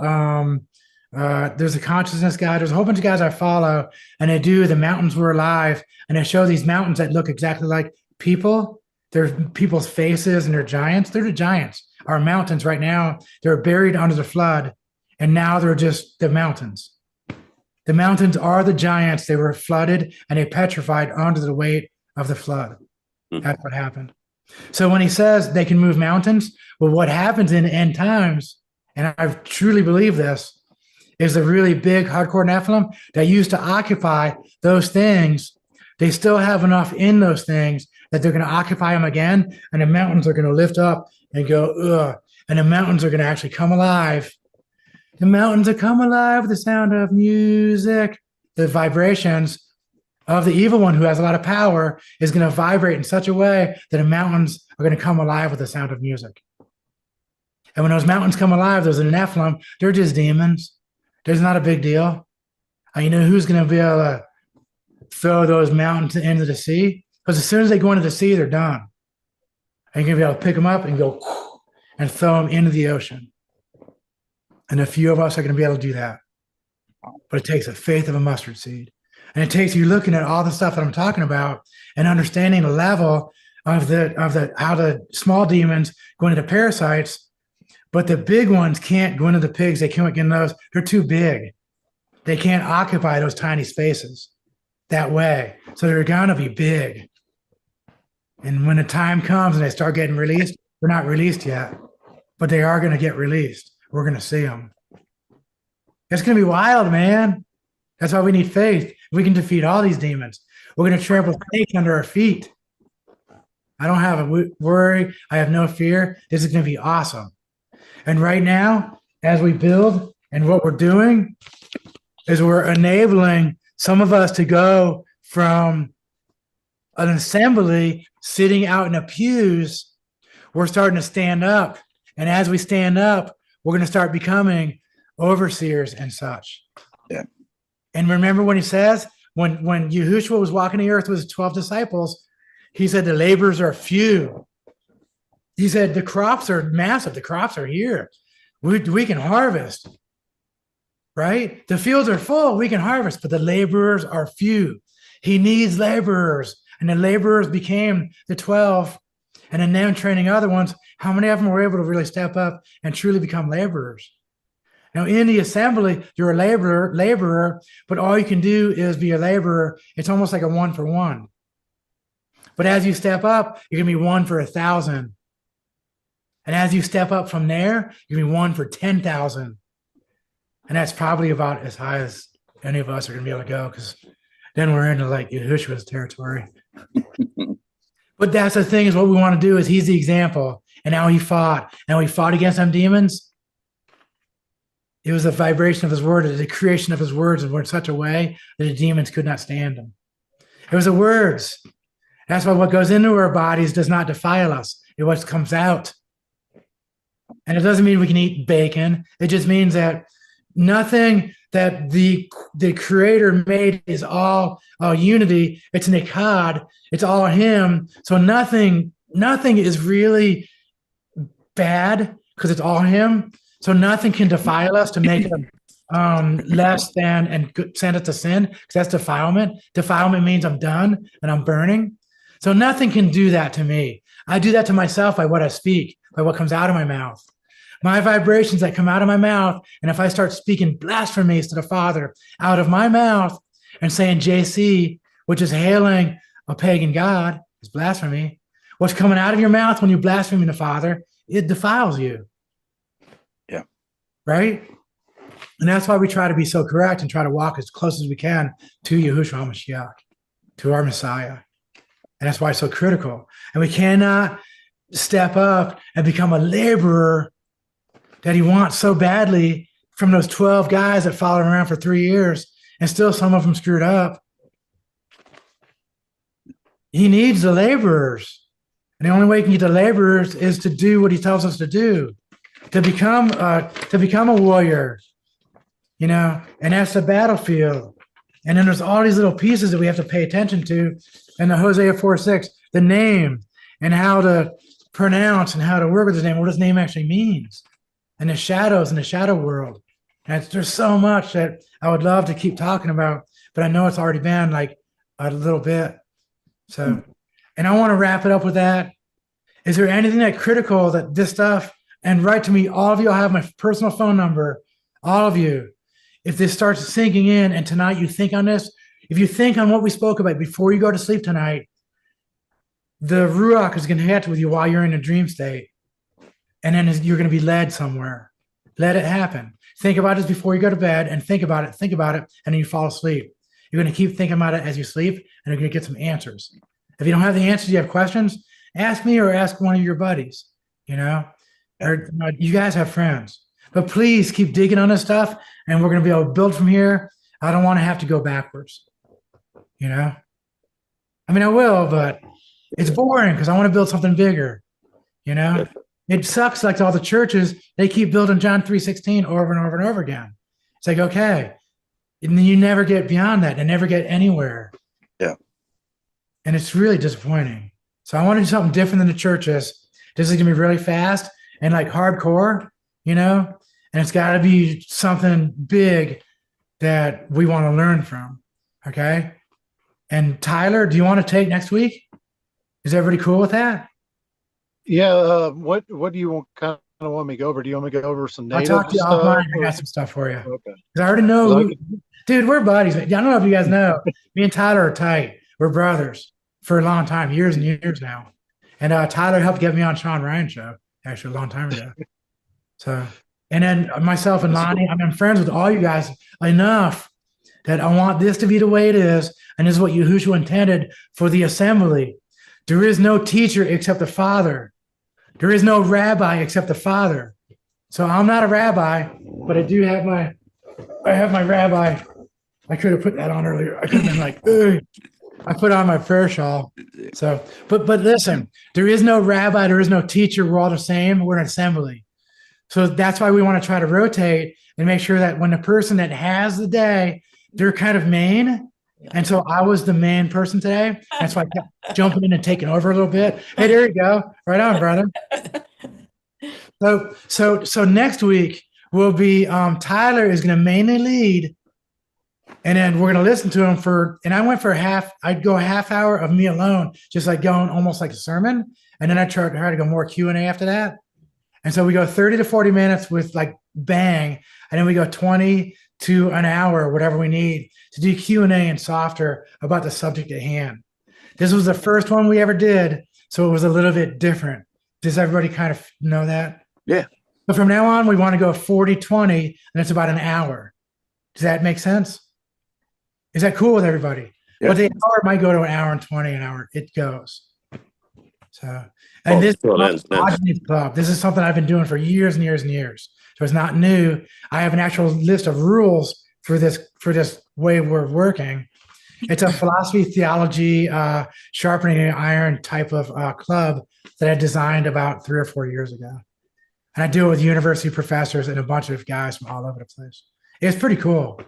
there's a consciousness guy, there's a whole bunch of guys I follow, and they do the mountains were alive, and they show these mountains that look exactly like people. They're people's faces, and they're giants. They're the giants. Our mountains right now, they're buried under the flood, and now they're just the mountains. The mountains are the giants. They were flooded, and they petrified under the weight of the flood. That's what happened. So when he says they can move mountains, well, what happens in end times, and I truly believe this, is the really big hardcore Nephilim that used to occupy those things. They still have enough in those things that they're going to occupy them again, and the mountains are going to lift up and go, ugh, and the mountains are going to actually come alive. The mountains are come alive with the sound of music. The vibrations of the evil one who has a lot of power is going to vibrate in such a way that the mountains are going to come alive with the sound of music. And when those mountains come alive, those are the Nephilim, they're just demons. There's not a big deal. And you know who's going to be able to throw those mountains into the sea. Because as soon as they go into the sea, they're done. And you're going to be able to pick them up and go and throw them into the ocean. And a few of us are going to be able to do that. But it takes the faith of a mustard seed. And it takes you looking at all the stuff that I'm talking about and understanding the level of how the small demons go into the parasites, but the big ones can't go into the pigs. They can't get in those. They're too big. They can't occupy those tiny spaces that way. So they're going to be big. And when the time comes and they start getting released, they're not released yet, but they are going to get released. We're going to see them. It's going to be wild, man. That's why we need faith. We can defeat all these demons. We're going to trample snakes under our feet. I don't have a worry. I have no fear. This is going to be awesome. And right now, as we build, and what we're doing is we're enabling some of us to go from an assembly sitting out in the pews. We're starting to stand up. And as we stand up, we're going to start becoming overseers and such. Yeah. And remember when he says, when Yahushua was walking the earth with his 12 disciples, he said the laborers are few. He said the crops are massive. The crops are here. We can harvest, right? The fields are full. We can harvest, but the laborers are few. He needs laborers. And the laborers became the 12, and then them training other ones. How many of them were able to really step up and truly become laborers? Now, in the assembly, you're a laborer, but all you can do is be a laborer. It's almost like a 1-for-1. But as you step up, you're going to be 1 for 1,000. And as you step up from there, you're going to be 1 for 10,000. And that's probably about as high as any of us are going to be able to go, because then we're into like Yahushua's territory. But that's the thing, is what we want to do is he's the example. And how he fought. And when he fought against them demons, it was the vibration of his word, the creation of his words in such a way that the demons could not stand him. It was the words. That's why what goes into our bodies does not defile us. It's what comes out. And it doesn't mean we can eat bacon. It just means that nothing that the creator made is all unity. It's an echad. It's all him. So nothing is really bad because it's all him. So nothing can defile us to make them less than and send us to sin, because that's defilement. Defilement means I'm done and I'm burning. So nothing can do that to me. I do that to myself by what I speak, by what comes out of my mouth. My vibrations that come out of my mouth, and if I start speaking blasphemies to the Father out of my mouth and saying JC, which is hailing a pagan god, is blasphemy. What's coming out of your mouth when you blaspheme the Father, it defiles you. Yeah. Right? And that's why we try to be so correct and try to walk as close as we can to Yahushua HaMashiach, to our Messiah. And that's why it's so critical. And we cannot step up and become a laborer that he wants so badly from those 12 guys that followed him around for 3 years, and still some of them screwed up. He needs the laborers. And the only way he can get the laborers is to do what he tells us to do, to become a warrior, you know, and that's the battlefield. And then there's all these little pieces that we have to pay attention to. And the Hosea 4:6, the name and how to pronounce and how to work with his name, what his name actually means, and the shadows in the shadow world. And there's so much that I would love to keep talking about, but I know it's already been like a little bit. So, and I want to wrap it up with that. Is there anything that critical that this stuff, and write to me, all of you, I'll have my personal phone number, all of you. If this starts sinking in and tonight you think on this, if you think on what we spoke about before you go to sleep tonight, the Ruach is going to hit with you while you're in a dream state. And then you're going to be led somewhere. Let it happen. Think about this before you go to bed, and think about it, and then you fall asleep. You're going to keep thinking about it as you sleep, and you're going to get some answers. If you don't have the answers, you have questions, ask me or ask one of your buddies, you know, or you guys have friends. But please keep digging on this stuff, and we're going to be able to build from here. I don't want to have to go backwards, you know. I mean, I will, but it's boring because I want to build something bigger, you know. It sucks like all the churches, they keep building John 3:16 over and over and over again. It's like, okay. And then you never get beyond that and never get anywhere. and it's really disappointing. So I want to do something different than the churches. This is gonna be really fast and like hardcore, and it's got to be something big that we want to learn from. Okay. And Tyler, do you want to take next week? Is everybody cool with that? Yeah. What do you kind of want me to go over? Do you want me to go over some I'll native talk to you stuff? offline. I got some stuff for you. Okay. 'Cause I already know, 'Cause I dude, we're buddies. I don't know if you guys know. Me and Tyler are tight. We're brothers for a long time, years and years now. And Tyler helped get me on Sean Ryan's show, actually, a long time ago. So, and then myself and Lonnie, I'm friends with all you guys enough that I want this to be the way it is. And this is what Yahushua intended for the assembly. There is no teacher except the Father. There is no rabbi except the Father. So I'm not a rabbi, but I do have my rabbi. I could have put that on earlier. I could have been like, ugh. I put on my prayer shawl. So, but listen, there is no rabbi, there is no teacher. We're all the same. We're an assembly. So that's why we want to try to rotate and make sure that when the person that has the day, they're kind of main. And so I was the main person today. That's why I kept jumping in and taking over a little bit. Hey, there you go. Right on, brother. So next week will be Tyler is going to mainly lead. And then we're going to listen to him and I went for I'd go a half hour of me alone, just like going almost like a sermon. And then I try to go more Q&A after that. And so we go 30 to 40 minutes with like bang. And then we go 20 to an hour, whatever we need to do Q&A and softer about the subject at hand. This was the first one we ever did. So it was a little bit different. Does everybody kind of know that? Yeah. But from now on, we want to go 40-20 and it's about an hour. Does that make sense? Is that cool with everybody? Yeah. But the hour might go to an hour and 20 an hour. It goes. So, and this club, this is something I've been doing for years and years and years. So it's not new. I have an actual list of rules for this way we're working. It's a philosophy, theology, sharpening iron type of club that I designed about 3 or 4 years ago. And I do it with university professors and a bunch of guys from all over the place. It's pretty cool.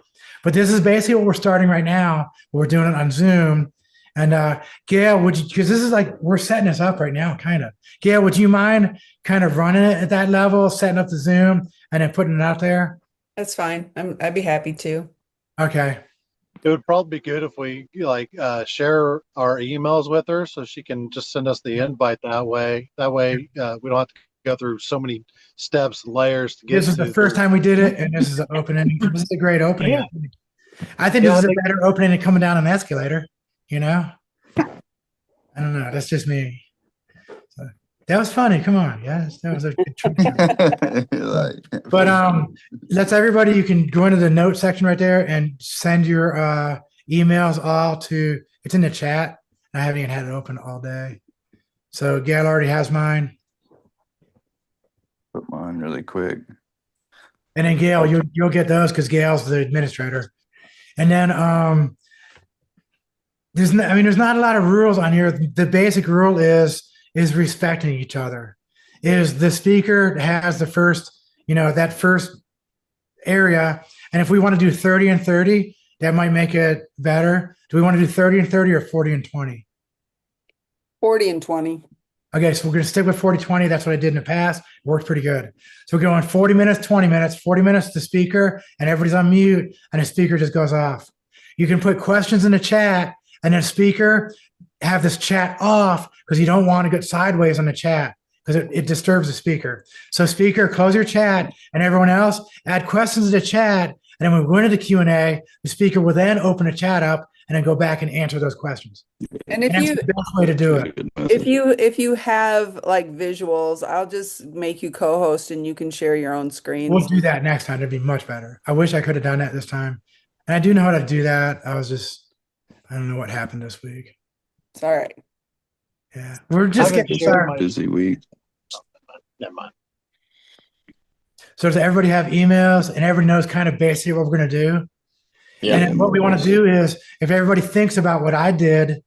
But this is basically what we're starting right now. We're doing it on Zoom. And Gail, because this is like, we're setting this up right now, kind of. Gail, would you mind kind of running it at that level, setting up the Zoom and then putting it out there? That's fine. I'd be happy to. Okay. It would probably be good if we share our emails with her so she can just send us the invite that way. That way we don't have to go through so many steps and layers to get. This is the first time we did it, and this is an opening. This is a great opening. Yeah. I think this is a better opening than coming down an escalator. I don't know. That's just me. So, that was funny. Come on, yes, that was a good trick. But let's everybody. You can go into the note section right there and send your emails all to. It's in the chat. I haven't even had it open all day. So Gail already has mine. Put mine really quick. And then Gail, you'll get those because Gail's the administrator. And then there's not a lot of rules on here. The basic rule is respecting each other. Is the speaker has the first, that first area. And if we want to do 30 and 30, that might make it better. Do we want to do 30 and 30 or 40 and 20? 40 and 20. Okay, so we're going to stick with 40-20. That's what I did in the past. It worked pretty good. So we're going 40 minutes, 20 minutes, 40 minutes to speaker, and everybody's on mute, and the speaker just goes off. You can put questions in the chat, and then speaker have this chat off because you don't want to get sideways on the chat because it disturbs the speaker. So speaker, close your chat, and everyone else add questions to the chat, and then when we go into the Q&A, the speaker will then open the chat up and then go back and answer those questions. And if that's you the best way to do it. if you have like visuals, I'll just make you co-host and you can share your own screens. We'll do that next time. It'd be much better. I wish I could have done that this time. And I do know how to do that. I don't know what happened this week. It's all right. Yeah. We're just getting started. Busy week. Never mind. So does everybody have emails and everybody knows kind of basically what we're going to do? Yeah. And then what we want to do is if everybody thinks about what I did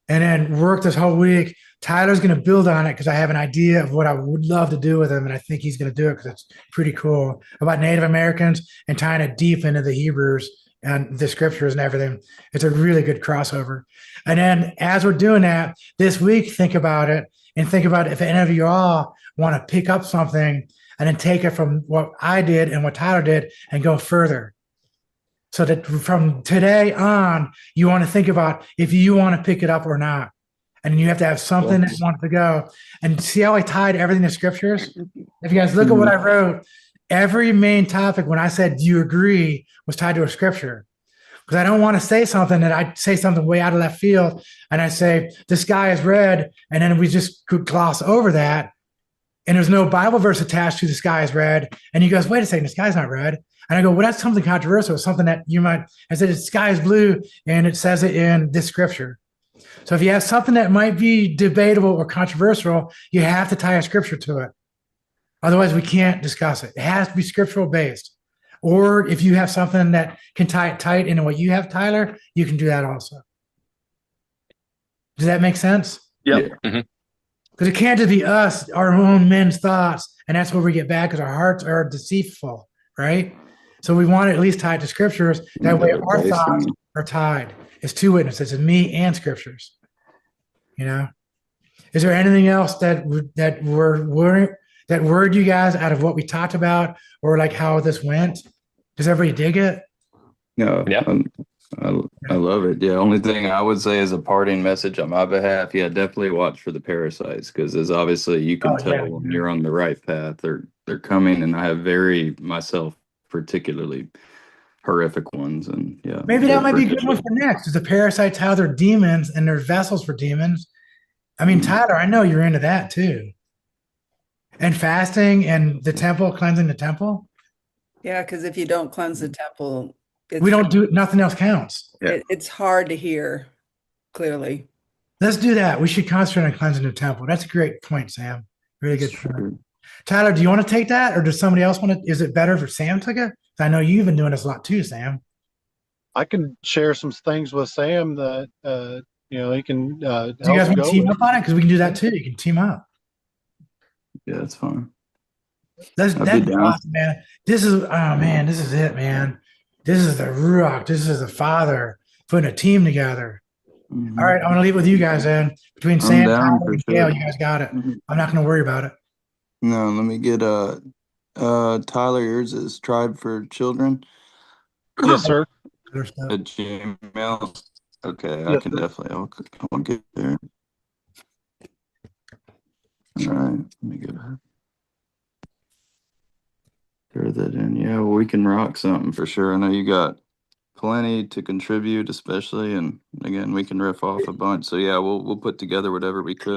and then work this whole week, Tyler's going to build on it because I have an idea of what I would love to do with him. And I think he's going to do it because it's pretty cool about Native Americans and tying it deep into the Hebrews and the scriptures and everything. It's a really good crossover. And then as we're doing that this week, think about it and think about if any of you all want to pick up something and then take it from what I did and what Tyler did and go further. So that from today on, you want to think about if you want to pick it up or not. And you have to have something that wants to go. And see how I tied everything to scriptures? If you guys look at what I wrote, every main topic when I said, do you agree, was tied to a scripture. Because I don't want to say something that I say something way out of left field. And I say, the sky is red. And then we just could gloss over that. And there's no Bible verse attached to the sky is red. And you guys, wait a second, the sky's not red. And I go, well, that's something controversial. Something that you might, I said, the sky is blue. And it says it in this scripture. So if you have something that might be debatable or controversial, you have to tie a scripture to it. Otherwise, we can't discuss it. It has to be scriptural based. Or if you have something that can tie it tight into what you have, Tyler, you can do that also. Does that make sense? Yep. Because it can't just be us, our own men's thoughts, and that's where we get bad because our hearts are deceitful, right? So we want to at least tie it to scriptures. That way our thoughts are tied. It's two witnesses, it's me and scriptures. You know? Is there anything else that worried you guys out of what we talked about, or like how this went? Does everybody dig it? No, Yeah. I love it. Yeah. Only thing I would say as a parting message on my behalf, yeah, definitely watch for the parasites, because as obviously you can tell when you're on the right path, they're coming, and I have myself particularly horrific ones, and yeah. Maybe that might be a good one for next. Because the parasites, how they're demons and they're vessels for demons. I mean, Tyler, I know you're into that too. And fasting and the temple, cleansing the temple. Yeah, because if you don't cleanse the temple, We don't do it, nothing else counts. It's hard to hear clearly. Let's do that. We should concentrate on cleansing the temple. That's a great point, Sam. Really good point. Tyler, do you want to take that, or does somebody else want to? Is it better for Sam to go? I know you've been doing this a lot too, Sam. I can share some things with Sam that he can. Do you guys want to team up on it? Because we can do that too. You can team up. Yeah, that's fine. That's awesome, man. This is it, man. This is the Ruach. This is the Father putting a team together. Mm-hmm. All right, I'm gonna leave it with you guys then. Between Sam, Tyler, and Gail, you guys got it. I'm not gonna worry about it. No, let me get Tyler, yours is Tribe for Children. Yes, sir. At Gmail. Okay, Yes, I can definitely. I'll get there. All right, let me go ahead. Throw that in. Yeah, well, we can rock something for sure. I know you got plenty to contribute, especially, and again, we can riff off a bunch. So yeah, we'll put together whatever we could.